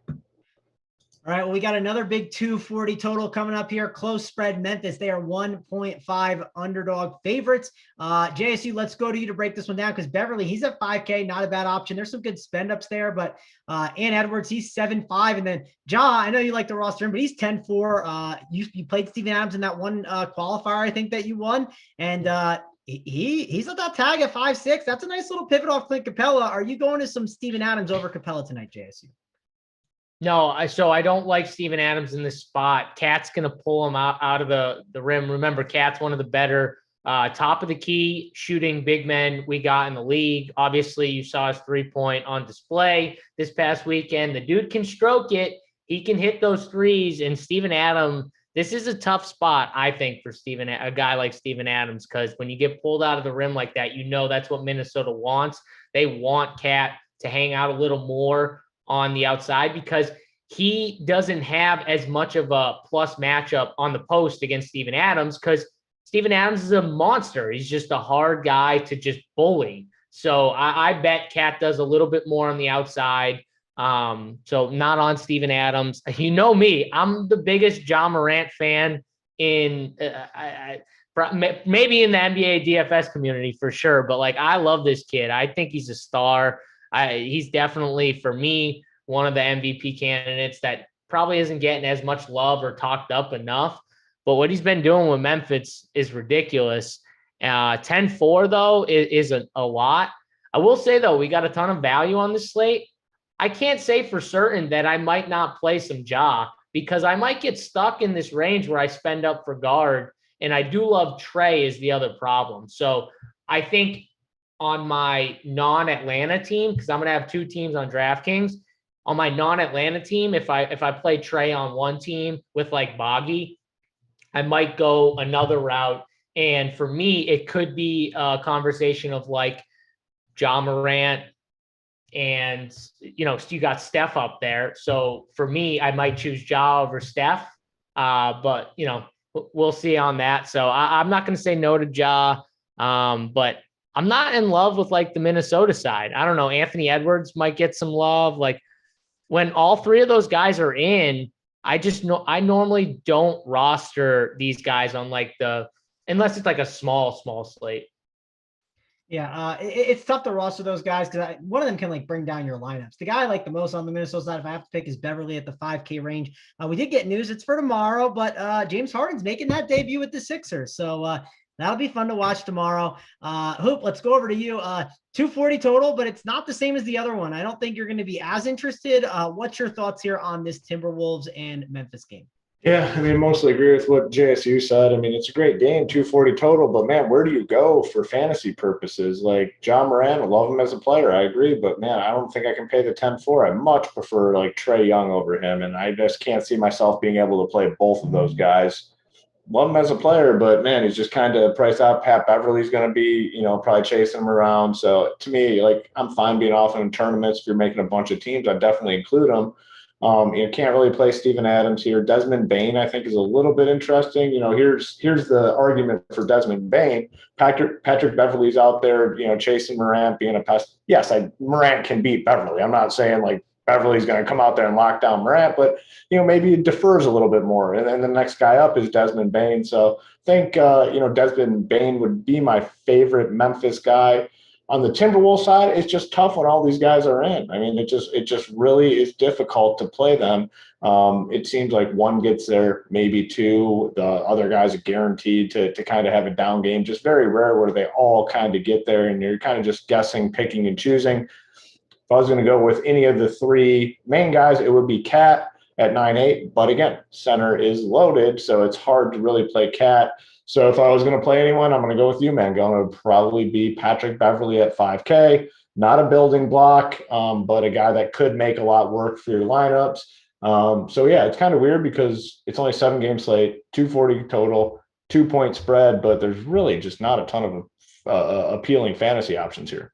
All right, well, we got another big 240 total coming up here. Close spread Memphis. They are 1.5 underdog favorites. JSU, let's go to you to break this one down, because Beverly, he's at 5K, not a bad option. There's some good spend ups there, but Ann Edwards, he's 7.5. And then Ja, I know you like the roster, but he's 10.4. You played Steven Adams in that one qualifier, I think, that you won. And he's at that tag at 5.6. That's a nice little pivot off Clint Capella. Are you going to some Steven Adams over Capella tonight, JSU? No, I don't like Steven Adams in this spot. Cat's going to pull him out of the rim. Remember, Cat's one of the better Top of the key shooting big men we got in the league. Obviously, you saw his 3-point on display this past weekend. The dude can stroke it. He can hit those threes. And Steven Adams, this is a tough spot, I think, for a guy like Steven Adams, because when you get pulled out of the rim like that, that's what Minnesota wants. They want Cat to hang out a little more on the outside because he doesn't have as much of a plus matchup on the post against Steven Adams because Steven Adams is a monster. He's just a hard guy to just bully. So I bet Cat does a little bit more on the outside. So not on Steven Adams. You know me, I'm the biggest Ja Morant fan in maybe in the NBA DFS community for sure. But like, I love this kid. I think he's a star. He's definitely, for me, one of the MVP candidates that probably isn't getting as much love or talked up enough. But what he's been doing with Memphis is ridiculous. 10-4, though, is a lot. I will say, though, we got a ton of value on this slate. I can't say for certain that I might not play some Ja because I might get stuck in this range where I spend up for guard. And I do love Trey is the other problem. So I think on my non-Atlanta team, because I'm going to have two teams on DraftKings, on my non-Atlanta team, if I play Trey on one team with like Boggy, I might go another route. And for me, it could be a conversation of like Ja Morant and, you got Steph up there. So for me, I might choose Ja over Steph. But, we'll see on that. So I'm not going to say no to Ja. But I'm not in love with like the Minnesota side. I don't know. Anthony Edwards might get some love. Like when all three of those guys are in, I normally don't roster these guys on like unless it's like a small slate. Yeah, it's tough to roster those guys because one of them can like bring down your lineups. The guy I like the most on the Minnesota side, if I have to pick, is Beverly at the 5K range. We did get news; it's for tomorrow, but James Harden's making that debut with the Sixers, so that'll be fun to watch tomorrow. Hoop, let's go over to you. 240 total, but it's not the same as the other one. I don't think you're going to be as interested. What's your thoughts here on this Timberwolves and Memphis game? Yeah, I mean, mostly agree with what JSU said. I mean, it's a great game, 240 total, but man, where do you go for fantasy purposes? Like Ja Morant, I love him as a player, I agree, but man, I don't think I can pay the 10-4. I much prefer like Trae Young over him, and I just can't see myself being able to play both of those guys. Love him as a player, but man, he's just kind of priced out. Pat Beverly's going to be, probably chasing him around. So to me, like, I'm fine being off in tournaments. If you're making a bunch of teams, I'd definitely include him. You can't really play Steven Adams here. Desmond Bane, I think, is a little bit interesting. Here's the argument for Desmond Bane. Patrick Beverly's out there, chasing Morant, being a pest. Yes, Morant can beat Beverly. I'm not saying like Beverly's going to come out there and lock down Morant, but maybe it defers a little bit more. And then the next guy up is Desmond Bane. So I think Desmond Bane would be my favorite Memphis guy. On the Timberwolves side, it's just tough when all these guys are in. I mean, it just really is difficult to play them. It seems like one gets there, maybe two. The other guys are guaranteed to kind of have a down game. Just very rare where they all kind of get there, and you're kind of just guessing, picking, and choosing. If I was going to go with any of the three main guys, it would be Cat at 9.8. But again, center is loaded, so it's hard to really play Cat. So if I was going to play anyone, I'm going to go with you, man. Going to probably be Patrick Beverly at 5K. Not a building block, but a guy that could make a lot work for your lineups. So, yeah, it's kind of weird because it's only 7-game slate, 240 total, 2-point spread, but there's really just not a ton of appealing fantasy options here.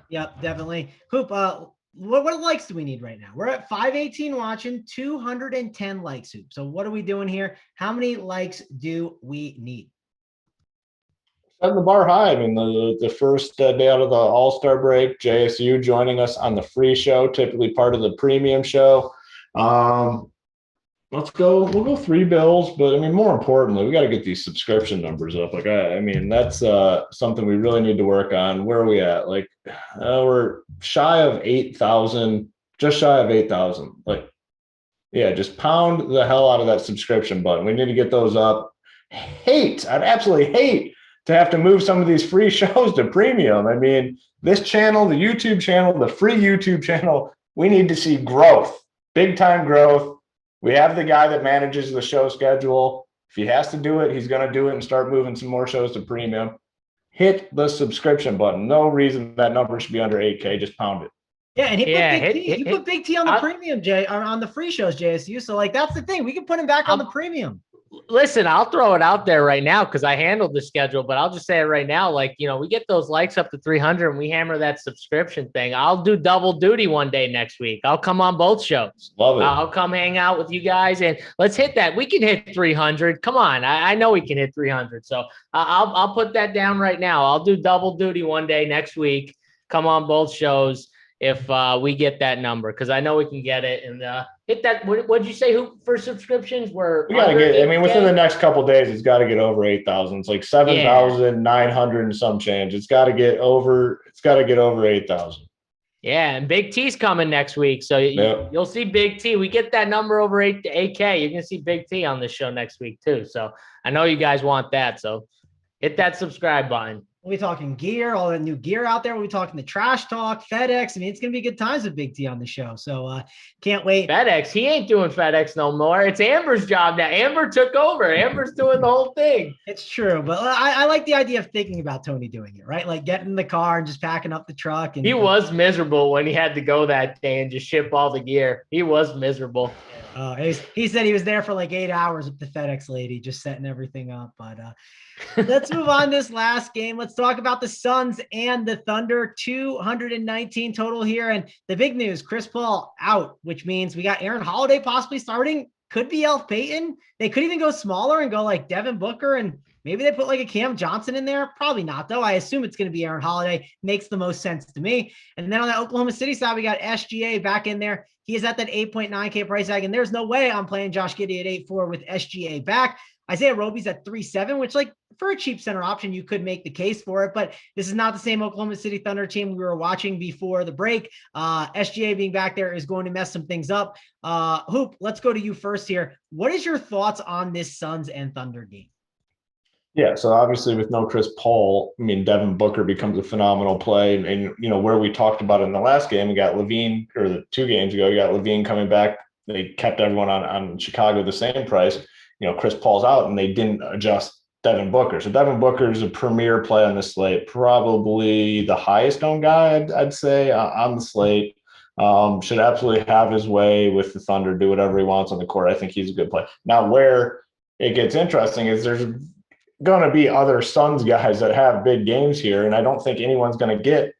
Yep, definitely. Hoop, what likes do we need right now? We're at 518 watching, 210 likes, Hoop. So what are we doing here? How many likes do we need? Setting the bar high. I mean, the first day out of the All-Star break, JSU joining us on the free show, typically part of the premium show. Let's go. We'll go 3 bills, but I mean, more importantly, we got to get these subscription numbers up. Like, I mean, that's something we really need to work on. Where are we at? Like, we're shy of 8,000, just shy of 8,000. Like, yeah, just pound the hell out of that subscription button. We need to get those up. I'd absolutely hate to have to move some of these free shows to premium. I mean, this channel, the YouTube channel, the free YouTube channel, we need to see growth, big time growth. We have the guy that manages the show schedule. If he has to do it, he's going to do it and start moving some more shows to premium. Hit the subscription button. No reason that number should be under 8K. Just pound it. Yeah, and he put Big T on the premium, on the free shows, JSU. So like that's the thing. We can put him back on the premium. Listen, I'll throw it out there right now because I handled the schedule, but I'll just say it right now. Like, we get those likes up to 300 and we hammer that subscription thing. I'll do double duty one day next week. I'll come on both shows. Love it. I'll come hang out with you guys and let's hit that. We can hit 300. Come on. I know we can hit 300. So I'll put that down right now. I'll do double duty one day next week. Come on both shows if we get that number, because I know we can get it and hit that. What'd you say? Who for subscriptions? We got to get. I mean, within the next couple of days, it's got to get over 8,000. It's like 7,900 and some change. It's got to get over. It's got to get over 8,000. Yeah, and Big T's coming next week, so you'll see Big T. We get that number over 8K. You're gonna see Big T on this show next week too. So I know you guys want that. So hit that subscribe button. We'll be talking gear, all the new gear out there. We'll be talking the trash talk, FedEx. I mean, it's going to be good times with Big T on the show. So can't wait. FedEx, he ain't doing FedEx no more. It's Amber's job now. Amber took over. Amber's doing the whole thing. It's true. But I like the idea of thinking about Tony doing it, right? Like getting in the car and just packing up the truck. And he was miserable when he had to go that day and just ship all the gear. He was miserable. He said he was there for like 8 hours with the FedEx lady, just setting everything up. But let's move on this last game. Let's talk about the Suns and the Thunder. 219 total here. And the big news, Chris Paul out, which means we got Aaron Holiday possibly starting. Could be Elf Payton. They could even go smaller and go like Devin Booker, and maybe they put like a Cam Johnson in there. Probably not, though. I assume it's going to be Aaron Holiday. Makes the most sense to me. And then on the Oklahoma City side, we got SGA back in there. He is at that 8.9K price tag, and there's no way I'm playing Josh Giddey at 8.4 with SGA back. Isaiah Roby's at 3.7, which like for a cheap center option, you could make the case for it, but this is not the same Oklahoma City Thunder team we were watching before the break. SGA being back there is going to mess some things up. Hoop, let's go to you first here. What is your thoughts on this Suns and Thunder game? Yeah, so obviously with no Chris Paul, I mean, Devin Booker becomes a phenomenal play. And where we talked about it in the last game, we got Levine, or the 2 games ago, you got Levine coming back. They kept everyone on Chicago the same price. Chris Paul's out and they didn't adjust Devin Booker. So Devin Booker is a premier play on the slate, probably the highest owned guy, I'd say, on the slate. Should absolutely have his way with the Thunder, do whatever he wants on the court. I think he's a good play. Now, where it gets interesting is there's going to be other Suns guys that have big games here, and I don't think anyone's going to get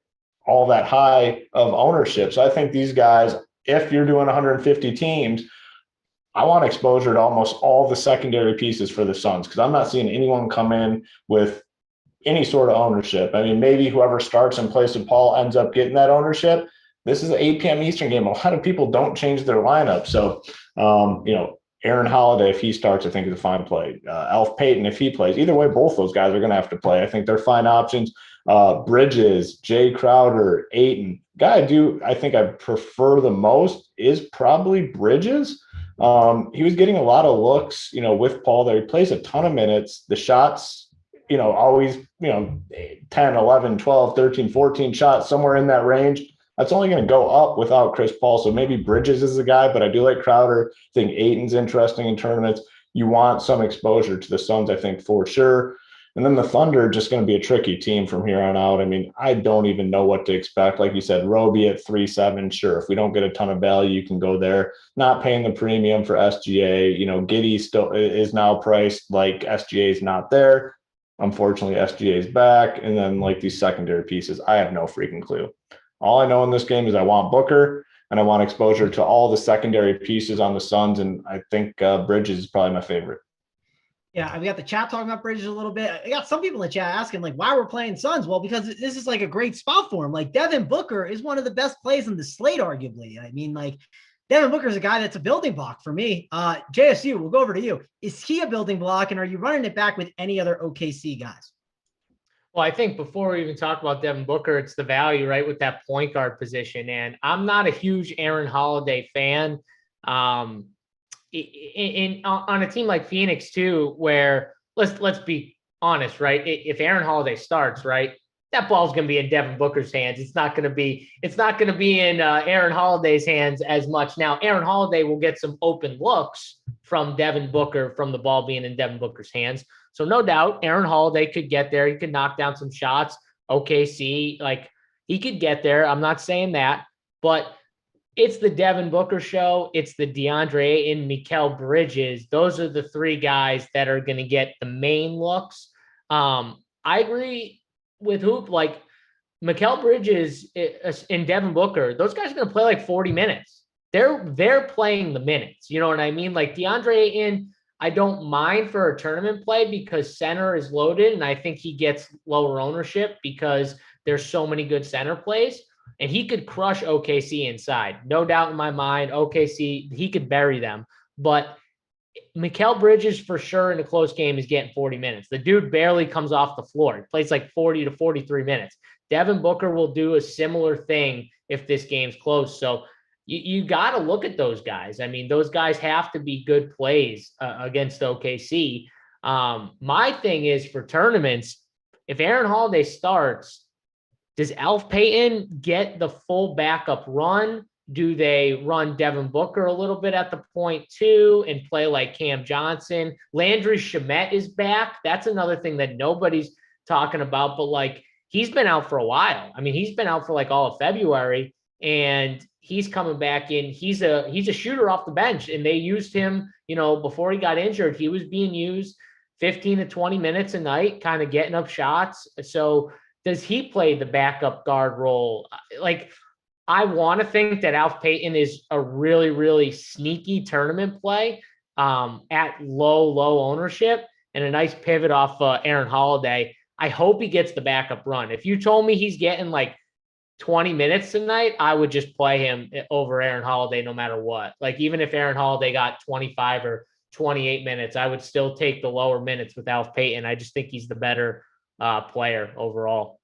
all that high of ownership. So I think these guys, if you're doing 150 teams, I want exposure to almost all the secondary pieces for the Suns, because I'm not seeing anyone come in with any sort of ownership. I mean, maybe whoever starts in place of Paul ends up getting that ownership. This is an 8 p.m. Eastern game. A lot of people don't change their lineup. So, Aaron Holiday, if he starts, I think is a fine play. Elf Payton, if he plays. Either way, both those guys are going to have to play. I think they're fine options. Bridges, Jay Crowder, Ayton. Guy I think I prefer the most is probably Bridges. He was getting a lot of looks, with Paul there. He plays a ton of minutes. The shots, always, 10, 11, 12, 13, 14 shots, somewhere in that range. That's only going to go up without Chris Paul. So maybe Bridges is the guy, but I do like Crowder. I think Ayton's interesting in tournaments. You want some exposure to the Suns, I think, for sure. And then the Thunder just going to be a tricky team from here on out. I mean, I don't even know what to expect. Like you said, Roby at 3.7, sure. If we don't get a ton of value, you can go there. Not paying the premium for SGA. Giddey still is now priced like SGA is not there. Unfortunately, SGA is back. And then like these secondary pieces, I have no freaking clue. All I know in this game is I want Booker and I want exposure to all the secondary pieces on the Suns. And I think Bridges is probably my favorite. Yeah, we got the chat talking about Bridges a little bit. I got some people in the chat asking, like, why we're playing Suns? Well, because this is like a great spot for him. Like, Devin Booker is one of the best plays in the slate, arguably. I mean, like, Devin Booker is a guy that's a building block for me. JSU, we'll go over to you. Is he a building block, and are you running it back with any other OKC guys? Well, I think before we even talk about Devin Booker, it's the value, right, with that point guard position. And I'm not a huge Aaron Holiday fan. On a team like Phoenix too, where let's be honest, right? If Aaron Holiday starts, right, that ball's going to be in Devin Booker's hands. It's not going to be in Aaron Holiday's hands as much. Now, Aaron Holiday will get some open looks, from Devin Booker, from the ball being in Devin Booker's hands. So no doubt Aaron Holiday could get there. He could knock down some shots. OKC, like he could get there. I'm not saying that, but it's the Devin Booker show. It's the DeAndre and Mikal Bridges. Those are the three guys that are going to get the main looks. I agree with Hoop. Like Mikal Bridges and Devin Booker, those guys are going to play like 40 minutes. They're playing the minutes. You know what I mean? Like DeAndre in, I don't mind for a tournament play because center is loaded, and I think he gets lower ownership because there's so many good center plays. And he could crush OKC inside. No doubt in my mind, OKC, he could bury them. But Mikal Bridges, for sure, in a close game is getting 40 minutes. The dude barely comes off the floor. He plays like 40 to 43 minutes. Devin Booker will do a similar thing if this game's close. So you got to look at those guys. I mean, those guys have to be good plays against OKC. My thing is for tournaments, if Aaron Holiday starts, does Alf Payton get the full backup run? Do they run Devin Booker a little bit at the point too and play like Cam Johnson? Landry Shamet is back. That's another thing that nobody's talking about, but like he's been out for a while. I mean, he's been out for like all of February and he's coming back in. He's a shooter off the bench, and they used him, you know, before he got injured. He was being used 15 to 20 minutes a night, kind of getting up shots. So does he play the backup guard role? Like, I want to think that Alf Payton is a really, really sneaky tournament play at low ownership and a nice pivot off Aaron Holiday. I hope he gets the backup run. If you told me he's getting like 20 minutes tonight, I would just play him over Aaron Holiday no matter what. Like, even if Aaron Holiday got 25 or 28 minutes, I would still take the lower minutes with Alf Payton. I just think he's the better player overall.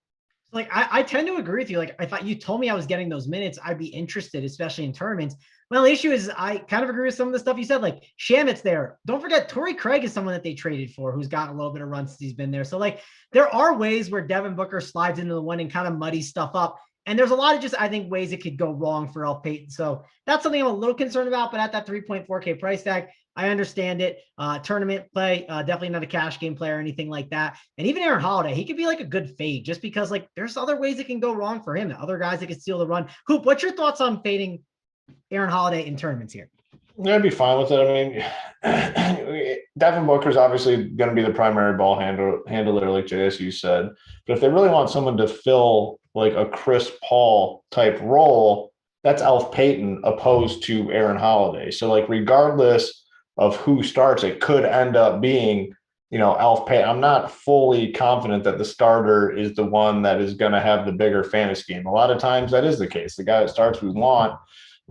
Like, I tend to agree with you. Like, if you told me I was getting those minutes, I'd be interested, especially in tournaments. Well, the issue is I kind of agree with some of the stuff you said. Like, Shamet's there. Don't forget, Torrey Craig is someone that they traded for who's gotten a little bit of run since he's been there. So, like, there are ways where Devin Booker slides into the one and kind of muddies stuff up. And there's a lot of just, I think, ways it could go wrong for Alf Payton. So that's something I'm a little concerned about. But at that 3.4K price tag, I understand it. Tournament play, definitely not a cash game player or anything like that. And even Aaron Holiday, he could be like a good fade just because like there's other ways it can go wrong for him. Other guys that can steal the run. Hoop, what's your thoughts on fading Aaron Holiday in tournaments here? Yeah, I'd be fine with it. I mean, Devin Booker's obviously going to be the primary ball handler, like JSU said. But if they really want someone to fill like a Chris Paul type role, that's Alf Payton opposed to Aaron Holiday. So like regardless of who starts, it could end up being, you know, Alf Payton. I'm not fully confident that the starter is the one that is going to have the bigger fantasy game. A lot of times that is the case. The guy that starts we want.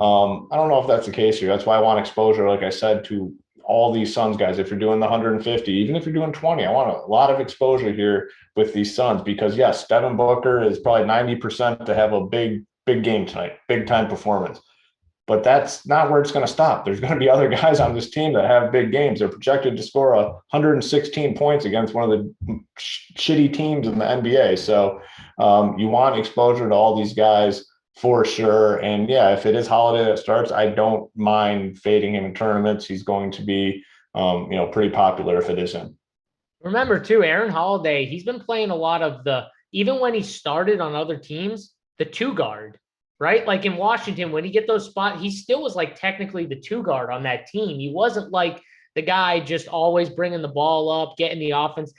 I don't know if that's the case here. That's why I want exposure, like I said, to all these Suns guys. If you're doing the 150, even if you're doing 20, I want a lot of exposure here with these Suns because, yes, Devin Booker is probably 90% to have a big game tonight, big-time performance. But that's not where it's going to stop. There's going to be other guys on this team that have big games. They're projected to score 116 points against one of the shitty teams in the NBA. So you want exposure to all these guys for sure. And yeah, if it is Holiday that starts, I don't mind fading him in tournaments. He's going to be, pretty popular if it is him. Remember too, Aaron Holiday, he's been playing a lot of even when he started on other teams, the two guard, right? Like in Washington, when he get those spots, he still was like technically the two guard on that team. He wasn't like the guy just always bringing the ball up, getting the offense.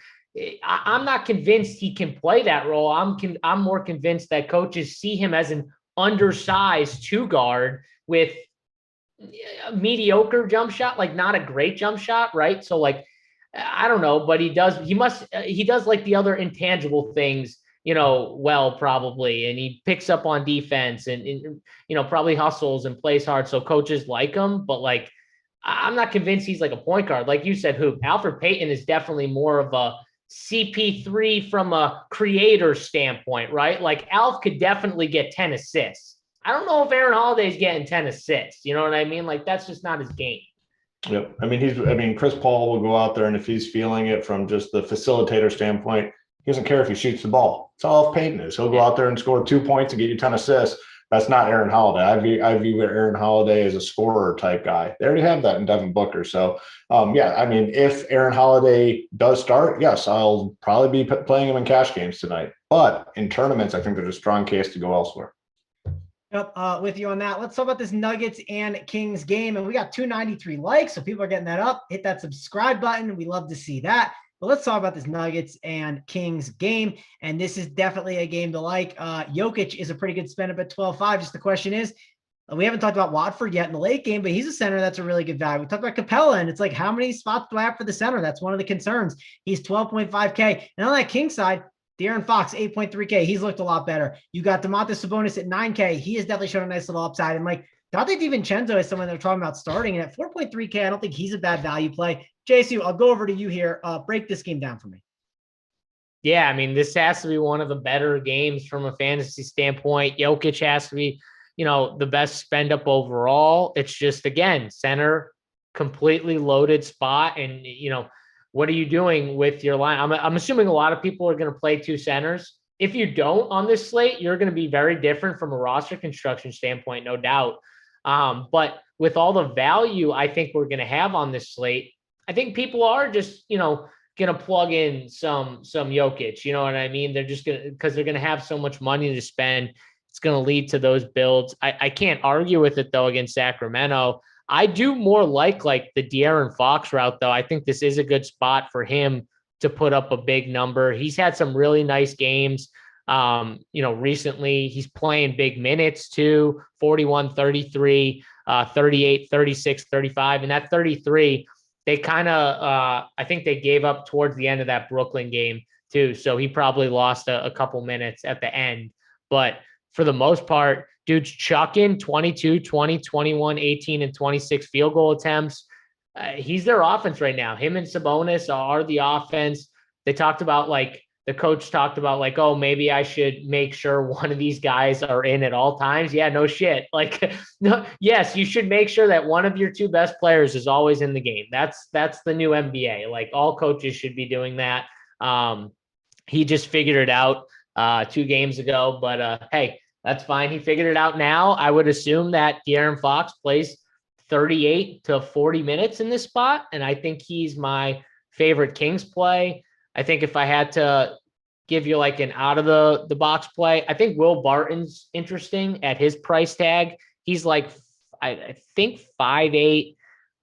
I'm not convinced he can play that role. I'm more convinced that coaches see him as an undersized two guard with a mediocre jump shot, like not a great jump shot, right? So like, I don't know, but he does like the other intangible things, well, probably. And he picks up on defense and probably hustles and plays hard. So coaches like him, but like, I'm not convinced he's like a point guard. Like you said, Hoop, Alfred Payton is definitely more of a CP3 from a creator standpoint, right? Like Alf could definitely get 10 assists. I don't know if Aaron Holiday's getting 10 assists. You know what I mean? Like that's just not his game. Yep. I mean, Chris Paul will go out there, and if he's feeling it from just the facilitator standpoint, he doesn't care if he shoots the ball. It's all Alf Payton is. He'll go out there and score 2 points and get you 10 assists. That's not Aaron Holiday. I view Aaron Holiday as a scorer type guy. They already have that in Devin Booker. So, yeah, I mean, if Aaron Holiday does start, yes, I'll probably be playing him in cash games tonight. But in tournaments, I think there's a strong case to go elsewhere. Yep, with you on that. Let's talk about this Nuggets and Kings game. And we got 293 likes, so people are getting that up. Hit that subscribe button. We love to see that. But let's talk about this Nuggets and Kings game. And this is definitely a game to like. Jokic is a pretty good spend up at 12.5. Just the question is, we haven't talked about Watford yet in the late game, but he's a center that's a really good value. We talked about Capella, and it's like, how many spots do I have for the center? That's one of the concerns. He's 12.5K. And on that King side, De'Aaron Fox, 8.3K. He's looked a lot better. You got Domantas Sabonis at 9K. He has definitely shown a nice little upside. And like, Dante DiVincenzo is someone they're talking about starting. And at 4.3K, I don't think he's a bad value play. JSU, I'll go over to you here. Break this game down for me. Yeah, I mean, this has to be one of the better games from a fantasy standpoint. Jokic has to be, the best spend up overall. It's just, again, center, completely loaded spot. And, what are you doing with your line? I'm assuming a lot of people are going to play two centers. If you don't on this slate, you're going to be very different from a roster construction standpoint, no doubt. But with all the value I think we're going to have on this slate, I think people are just, going to plug in some Jokic. You know what I mean? They're just going to, because they're going to have so much money to spend. It's going to lead to those builds. I can't argue with it, though, against Sacramento. I do more like the De'Aaron Fox route, though. I think this is a good spot for him to put up a big number. He's had some really nice games. Recently he's playing big minutes too, 41, 33, 38, 36, 35. And that 33, they kind of, I think they gave up towards the end of that Brooklyn game too. So he probably lost a couple minutes at the end, but for the most part, dude's chucking 22, 20, 21, 18, and 26 field goal attempts. He's their offense right now. Him and Sabonis are the offense. They talked about the coach talked about oh, maybe I should make sure one of these guys are in at all times. Yeah, no shit. No, yes, you should make sure that one of your two best players is always in the game. That's the new NBA. All coaches should be doing that. He just figured it out 2 games ago, but hey, that's fine. He figured it out now. I would assume that De'Aaron Fox plays 38 to 40 minutes in this spot, and I think he's my favorite Kings play. I think if I had to give you an out of the box play, I think Will Barton's interesting at his price tag. He's I think 5'8"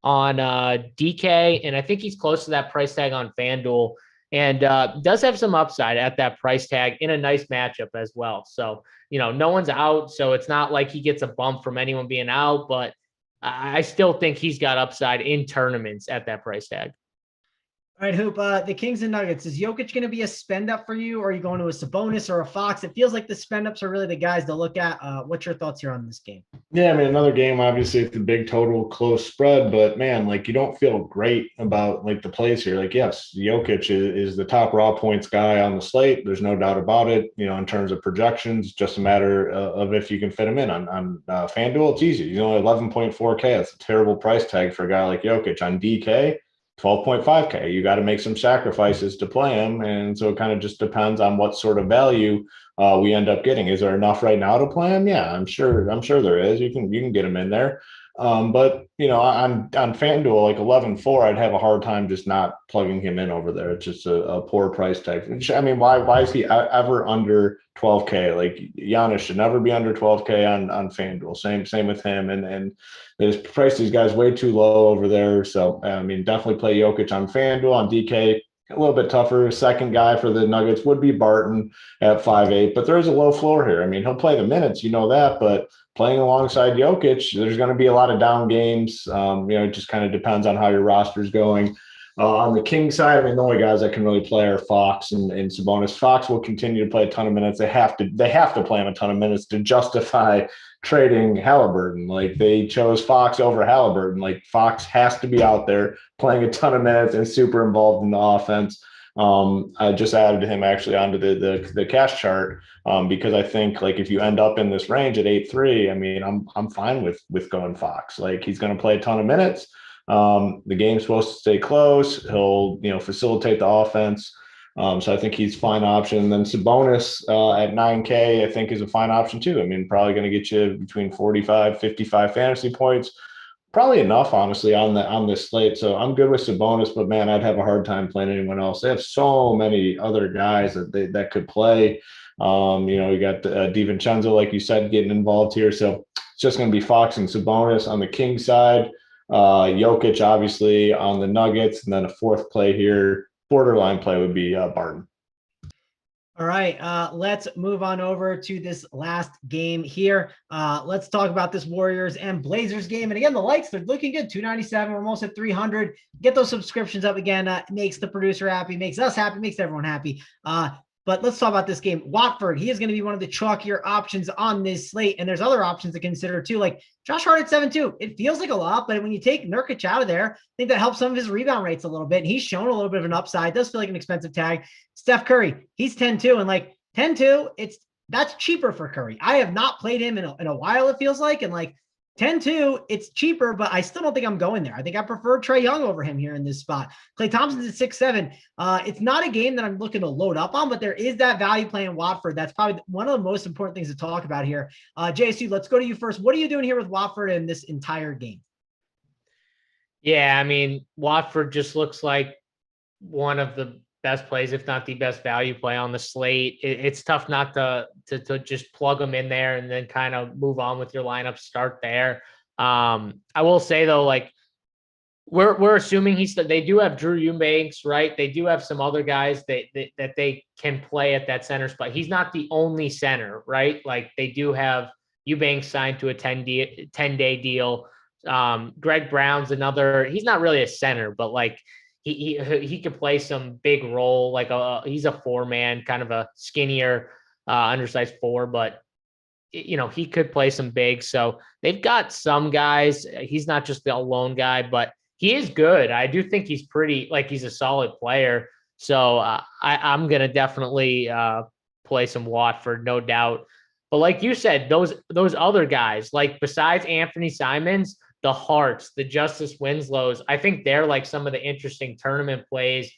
on DK, and I think he's close to that price tag on FanDuel, and does have some upside at that price tag in a nice matchup as well. So, no one's out, so it's not like he gets a bump from anyone being out, but I still think he's got upside in tournaments at that price tag. All right, Hoop, the Kings and Nuggets, is Jokic going to be a spend up for you, or are you going to a Sabonis or a Fox? It feels like the spend ups are really the guys to look at. What's your thoughts here on this game? Yeah, I mean, another game, obviously, it's a big total, close spread, but man, you don't feel great about the plays here. Yes, Jokic is the top raw points guy on the slate. There's no doubt about it. In terms of projections, just a matter of if you can fit him in on FanDuel. It's easy. He's only 11.4K. That's a terrible price tag for a guy like Jokic. On DK, 12.5K. You got to make some sacrifices to play him. And so it kind of just depends on what sort of value we end up getting. Is there enough right now to play him? Yeah, I'm sure there is. You can get him in there. But on FanDuel, 11.4, I'd have a hard time just not plugging him in over there. It's just a poor price tag. I mean, why is he ever under 12K? Giannis should never be under 12K on FanDuel. Same with him. And there's priced these guys way too low over there. So I mean, definitely play Jokic on FanDuel. On DK, a little bit tougher. Second guy for the Nuggets would be Barton at 5'8", but there's a low floor here. I mean, he'll play the minutes, that, but playing alongside Jokic, there's going to be a lot of down games. It just kind of depends on how your roster's going. On the King side, I mean, the only guys that can really play are Fox and Sabonis. Fox will continue to play a ton of minutes. They have to play him a ton of minutes to justify trading Halliburton. They chose Fox over Halliburton. Fox has to be out there playing a ton of minutes and super involved in the offense. I just added him actually onto the cash chart because I think if you end up in this range at 8.3, I mean, I'm fine with going Fox. He's going to play a ton of minutes. The game's supposed to stay close. He'll facilitate the offense. So I think he's a fine option. And then Sabonis at 9K, I think is a fine option too. I mean, probably going to get you between 45, 55 fantasy points. Probably enough, honestly, on this slate. So I'm good with Sabonis, but man, I'd have a hard time playing anyone else. They have so many other guys that could play. You got DiVincenzo, like you said, getting involved here. So it's just going to be Fox and Sabonis on the King side. Jokic, obviously, on the Nuggets, and then a fourth play here, borderline play would be Barton. All right, let's move on over to this last game here. Let's talk about this Warriors and Blazers game. And again, the lights, they're looking good. 297, we're almost at 300. Get those subscriptions up again. Makes the producer happy, makes us happy, makes everyone happy. But let's talk about this game. Watford, he is going to be one of the chalkier options on this slate. And there's other options to consider too, like Josh Hart at 7-2. It feels like a lot, but when you take Nurkic out of there, I think that helps some of his rebound rates a little bit. And he's shown a little bit of an upside. It does feel like an expensive tag. Steph Curry, he's 10-2. And like 10-2, that's cheaper for Curry. I have not played him in a while, it feels like. And like 10-2, it's cheaper, but I still don't think I'm going there. I think I prefer Trae Young over him here in this spot. Klay Thompson's at 6-7. It's not a game that I'm looking to load up on, but there is that value play in Watford. That's probably one of the most important things to talk about here. JSU, let's go to you first. What are you doing here with Watford in this entire game? Yeah, I mean, Watford just looks like one of the best plays, if not the best value play on the slate. It's tough not to just plug them in there and then kind of move on with your lineup, start there. I will say though, like we're assuming they do have Drew Eubanks, right? They do have some other guys that they can play at that center spot. He's not the only center, right? Like they do have Eubanks signed to a 10-day deal. Greg Brown's another, he's not really a center, but like he could play some big role. Like he's a 4-man, kind of a skinnier, undersized 4, but he could play some big. So they've got some guys. He's not just the lone guy, but he is good. I do think he's he's a solid player. So I'm going to definitely play some Watford, no doubt. But like you said, those other guys, like besides Anthony Simons, the Harts, the Justice Winslows, I think they're like some of the interesting tournament plays.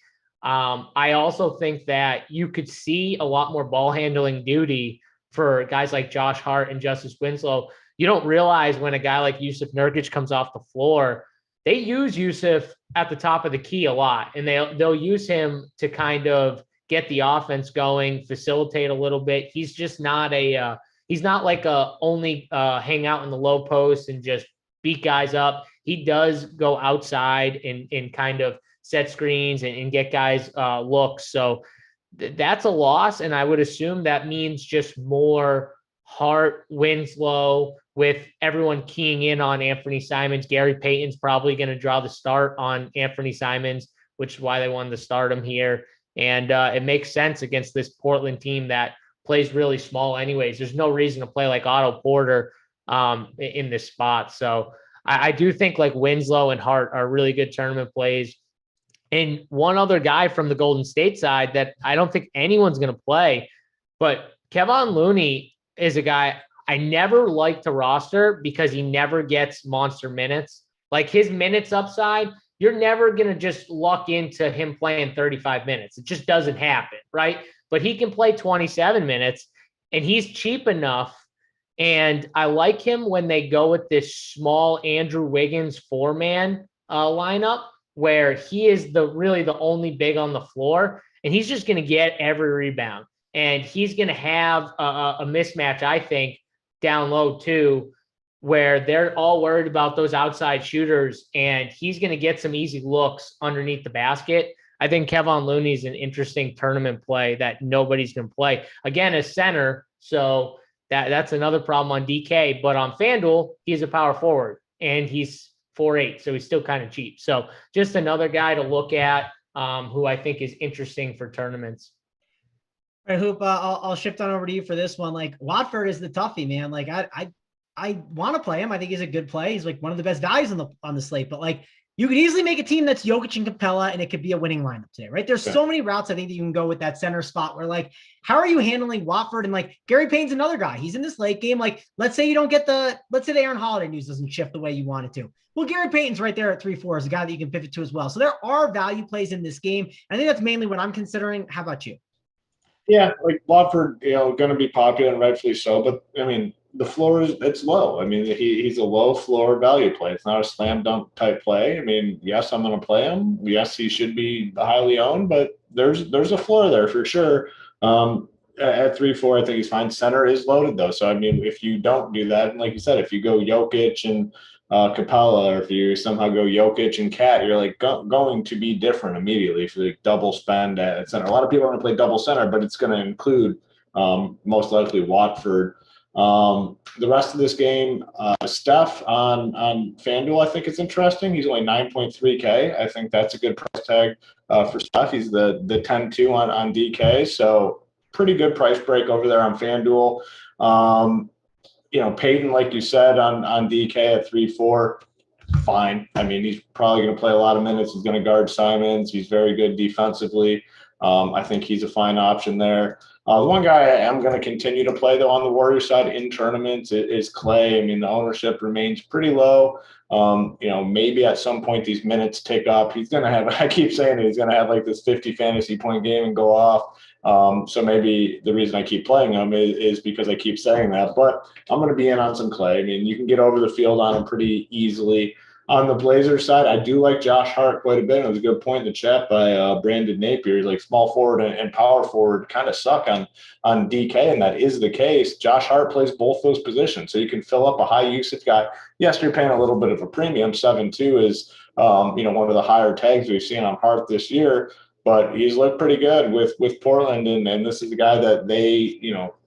I also think that you could see a lot more ball handling duty for guys like Josh Hart and Justice Winslow. You don't realize when a guy like Yusuf Nurkic comes off the floor, they use Yusuf at the top of the key a lot, and they'll use him to kind of get the offense going, facilitate a little bit. He's just not he's not like only hang out in the low post and just beat guys up. He does go outside and kind of set screens and get guys looks. So that's a loss. And I would assume that means just more Hart, Winslow, with everyone keying in on Anthony Simons. Gary Payton's probably going to draw the start on Anthony Simons, which is why they wanted to start him here. And it makes sense against this Portland team that plays really small anyways. There's no reason to play like Otto Porter in this spot. So I do think like Winslow and Hart are really good tournament plays. And one other guy from the Golden State side that I don't think anyone's going to play, but Kevon Looney is a guy I never like to roster because he never gets monster minutes. Like his minutes upside, you're never going to just luck into him playing 35 minutes. It just doesn't happen, right? But he can play 27 minutes and he's cheap enough. And I like him when they go with this small Andrew Wiggins 4-man lineup where he is really the only big on the floor, and he's just going to get every rebound. And he's going to have a mismatch, I think, down low too, where they're all worried about those outside shooters, and he's going to get some easy looks underneath the basket. I think Kevon Looney is an interesting tournament play that nobody's going to play. Again, as center, so that's another problem on DK. But on FanDuel, he's a power forward, and he's 4'8", so he's still kind of cheap. So just another guy to look at who I think is interesting for tournaments. All right, Hoop, I'll shift on over to you for this one. Like Watford is the toughie, man. Like I want to play him. I think he's a good play. He's like one of the best values on the slate, but like You could easily make a team that's Jokic and Capella, and it could be a winning lineup today, right? There's so many routes I think that you can go with that center spot where, like, how are you handling Watford? And, like, Gary Payton's another guy. He's in this late game. Like, let's say the Aaron Holiday news doesn't shift the way you want it to. Well, Gary Payton's right there at 3-4 as a guy that you can pivot to as well. So there are value plays in this game. I think that's mainly what I'm considering. How about you? Yeah, like Watford, going to be popular and rightfully so. But, I mean, the floor it's low. I mean, he's a low floor value play. It's not a slam dunk type play. I mean, yes, I'm going to play him. Yes, he should be highly owned, but there's a floor there for sure. At 3-4, I think he's fine. Center is loaded though. So, I mean, if you don't do that, and like you said, if you go Jokic and Capella, or if you somehow go Jokic and Cat, you're like going to be different immediately for the double spend at center. A lot of people are going to play double center, but it's going to include most likely Watford. The rest of this game, Steph on FanDuel, I think it's interesting. He's only 9.3K. I think that's a good price tag for Steph. He's the 10-2 on DK, so pretty good price break over there on FanDuel. Peyton, like you said, on DK at 3-4, fine. I mean, he's probably going to play a lot of minutes. He's going to guard Simmons. He's very good defensively. I think he's a fine option there. The one guy I am going to continue to play, though, on the Warriors side in tournaments is Clay. I mean, the ownership remains pretty low. Maybe at some point these minutes tick up. He's going to have, I keep saying it, he's going to have like this 50 fantasy point game and go off. So maybe the reason I keep playing him is because I keep saying that. But I'm going to be in on some Clay. I mean, you can get over the field on him pretty easily. On the Blazers side, I do like Josh Hart quite a bit. It was a good point in the chat by Brandon Napier. He's like small forward and power forward kind of suck on DK, and that is the case. Josh Hart plays both those positions, so you can fill up a high usage guy. Yes, you're paying a little bit of a premium. 7-2 is one of the higher tags we've seen on Hart this year, but he's looked pretty good with Portland, and this is the guy that they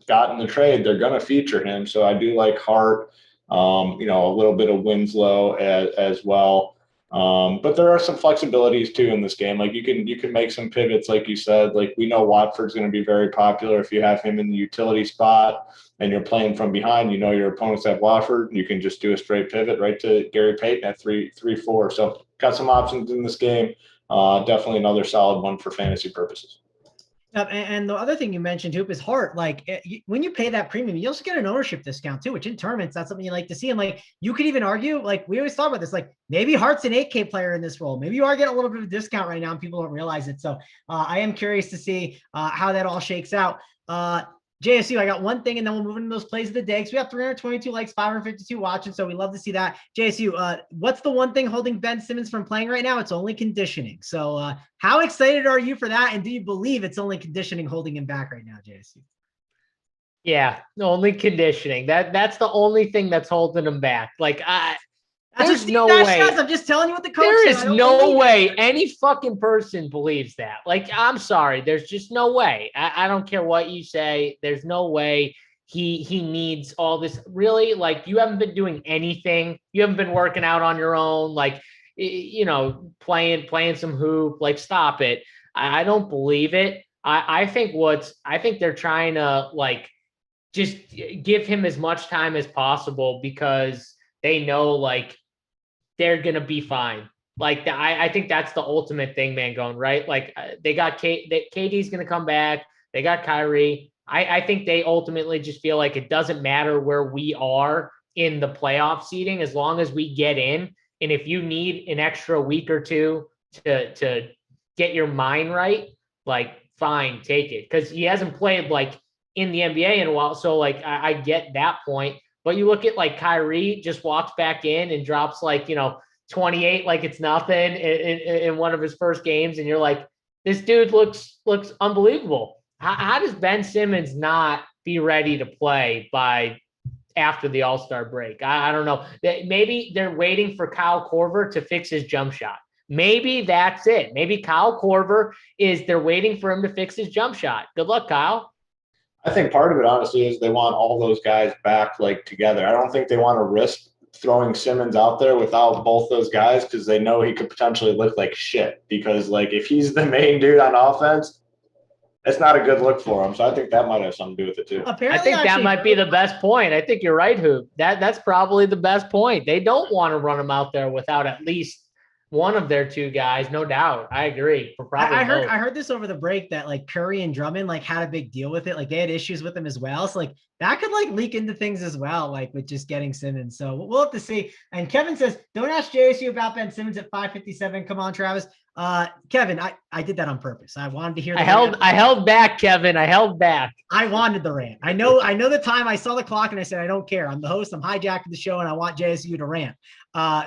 got in the trade. They're going to feature him, so I do like Hart. A little bit of Winslow as well. But there are some flexibilities too in this game. Like you can make some pivots, like you said. Like we know Watford's going to be very popular. If you have him in the utility spot and you're playing from behind, your opponents have Watford, you can just do a straight pivot right to Gary Payton at 3-4. So got some options in this game. Definitely another solid one for fantasy purposes. And the other thing you mentioned, Hoop, is Hart. Like when you pay that premium, you also get an ownership discount too, which in tournaments, that's something you like to see. And like, you could even argue, like we always talk about this, like maybe Hart's an 8K player in this role. Maybe you are getting a little bit of a discount right now and people don't realize it. So I am curious to see how that all shakes out. JSU, I got one thing, and then we'll move into those plays of the day. Because we have 322 likes, 552 watching, so we love to see that. JSU, what's the one thing holding Ben Simmons from playing right now? It's only conditioning. So how excited are you for that? And do you believe it's only conditioning holding him back right now, JSU? Yeah, only conditioning. That's the only thing that's holding him back. Like there's no way. I'm just telling you what the coach There said. is no way any fucking person believes that. Like, I'm sorry. There's just no way. I don't care what you say. There's no way he needs all this. Really? Like, you haven't been doing anything. You haven't been working out on your own. Like, playing some hoop. Like, stop it. I don't believe it. I think they're trying to, like, just give him as much time as possible because they know, like, they're going to be fine. Like, I think that's the ultimate thing, man, going right. Like, they got KD's going to come back. They got Kyrie. I think they ultimately just feel like it doesn't matter where we are in the playoff seeding as long as we get in. And if you need an extra week or two to get your mind right, like, fine, take it. Because he hasn't played, like, in the NBA in a while. So, like, I get that point. But you look at, like, Kyrie just walks back in and drops, like, 28 like it's nothing in one of his first games. And you're like, this dude looks unbelievable. How does Ben Simmons not be ready to play by after the All-Star break? I don't know. Maybe they're waiting for Kyle Korver to fix his jump shot. Maybe that's it. Maybe Kyle Korver they're waiting for him to fix his jump shot. Good luck, Kyle. I think part of it, honestly, is they want all those guys back, like, together. I don't think they want to risk throwing Simmons out there without both those guys because they know he could potentially look like shit. Because, like, if he's the main dude on offense, it's not a good look for him. So I think that might have something to do with it, too. Apparently, I think that might be the best point. I think you're right, Hoop. That's probably the best point. They don't want to run him out there without at least one of their two guys, no doubt. I agree. I heard this over the break that like Curry and Drummond like had a big deal with it. Like they had issues with him as well. So like that could like leak into things as well, like with just getting Simmons. So we'll have to see. And Kevin says, don't ask JSU about Ben Simmons at 557. Come on, Travis. Kevin, I did that on purpose. I wanted to hear I held back, Kevin. I held back. I wanted the rant. I know the time. I saw the clock and I said, I don't care. I'm the host. I'm hijacking the show and I want JSU to rant.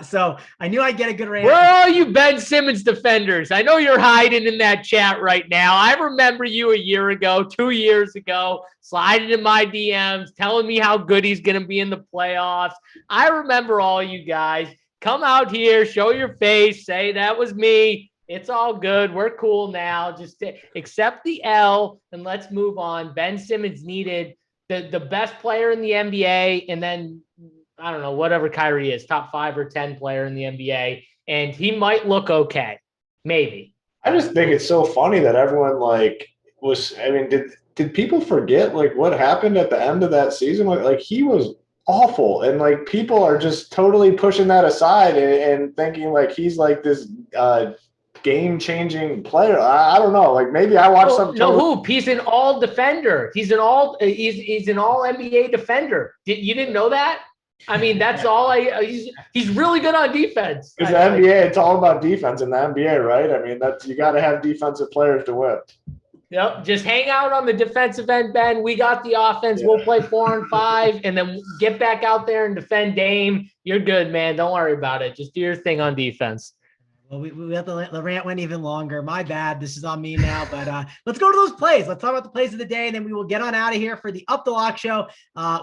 So I knew I'd get a good rant. Where are you Ben Simmons defenders? I know you're hiding in that chat right now. I remember you a year ago, 2 years ago, sliding in my DMs, telling me how good he's going to be in the playoffs. I remember all you guys. Come out here, show your face, say that was me. It's all good. We're cool now. Just accept the L and let's move on. Ben Simmons needed the best player in the NBA, and then I don't know, whatever Kyrie is, top 5 or 10 player in the NBA, and he might look okay, maybe. I just think it's so funny that everyone did people forget like what happened at the end of that season? Like he was awful, and like people are just totally pushing that aside and thinking like he's like this game-changing player. I don't know. Like maybe I watched some. No hoop. He's an all defender. He's an all NBA defender. You didn't know that? I mean, that's all. He's really good on defense. Because the NBA, it's all about defense in the NBA, right? I mean, you got to have defensive players to win. Yep. Just hang out on the defensive end, Ben. We got the offense. Yeah. We'll play 4 and 5, and then get back out there and defend Dame. You're good, man. Don't worry about it. Just do your thing on defense. Well, we have the rant went even longer. My bad. This is on me now. But let's go to those plays. Let's talk about the plays of the day, and then we will get on out of here for the Up the Lock show.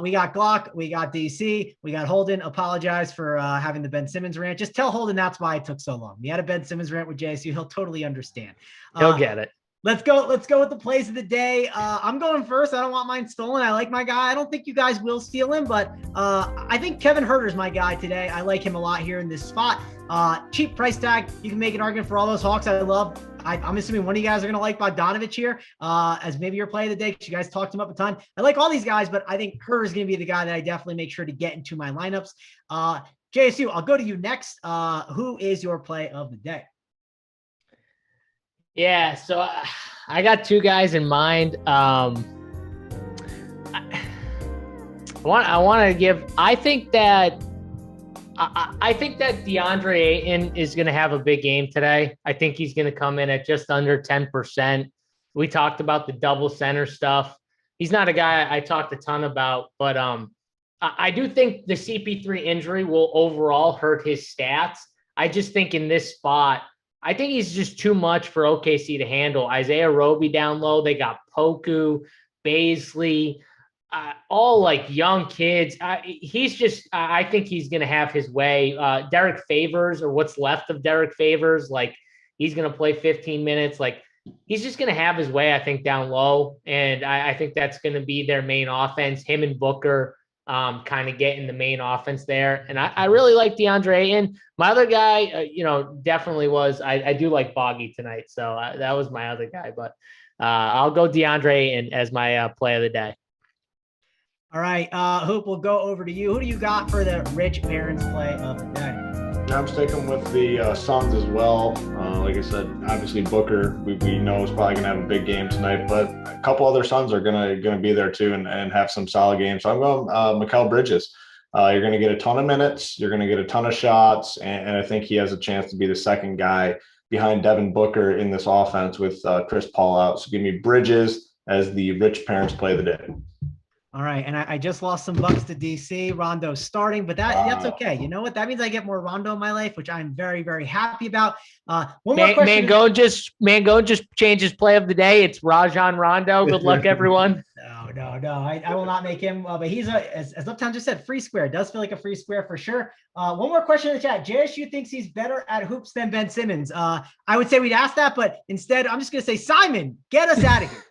We got Glock. We got DC. We got Holden. Apologize for having the Ben Simmons rant. Just tell Holden that's why it took so long. We had a Ben Simmons rant with JSU. He'll totally understand. He'll get it. Let's go with the plays of the day. I'm going first. I don't want mine stolen. I like my guy. I don't think you guys will steal him, but I think Kevin Huerter's my guy today. I like him a lot here in this spot. Cheap price tag. You can make an argument for all those Hawks I love. I'm assuming one of you guys are going to like Bogdanovich here as maybe your play of the day because you guys talked him up a ton. I like all these guys, but I think Huerter's going to be the guy that I definitely make sure to get into my lineups. JSU, I'll go to you next. Who is your play of the day? Yeah, so I got 2 guys in mind. I think that DeAndre Ayton is going to have a big game today. I think he's going to come in at just under 10%. We talked about the double center stuff. He's not a guy I talked a ton about, but I do think the CP3 injury will overall hurt his stats. I just think in this spot, I think he's just too much for OKC to handle. Isaiah Roby down low. They got Poku, Baisley, all like young kids. I think he's going to have his way. Derek Favors, or what's left of Derek Favors, like he's going to play 15 minutes. Like he's just going to have his way, I think, down low. And I think that's going to be their main offense. Him and Booker kind of getting the main offense there. And I really like DeAndre Ayton. My other guy, definitely was, I do like Boggy tonight. So that was my other guy, but I'll go DeAndre Ayton as my play of the day. All right. Hoop, we'll go over to you. Who do you got for the rich parents play of the day? I'm sticking with the Suns as well. Like I said, obviously Booker, we know is probably going to have a big game tonight, but a couple other Suns are going to be there too and have some solid games. So I'm going Mikal Bridges. You're going to get a ton of minutes. You're going to get a ton of shots, and I think he has a chance to be the second guy behind Devin Booker in this offense with Chris Paul out. So give me Bridges as the rich parents play of the day. All right, and I just lost some bucks to DC. Rondo's starting, but that's okay. You know what? That means I get more Rondo in my life, which I'm very, very happy about. One more question. Mango just changed his play of the day. It's Rajon Rondo. Good luck, everyone. No. I will not make him. But he's as Uptown just said, free square. It does feel like a free square for sure. One more question in the chat. JSU thinks he's better at hoops than Ben Simmons. I would say we'd ask that, but instead, I'm just going to say, Simon, get us out of here.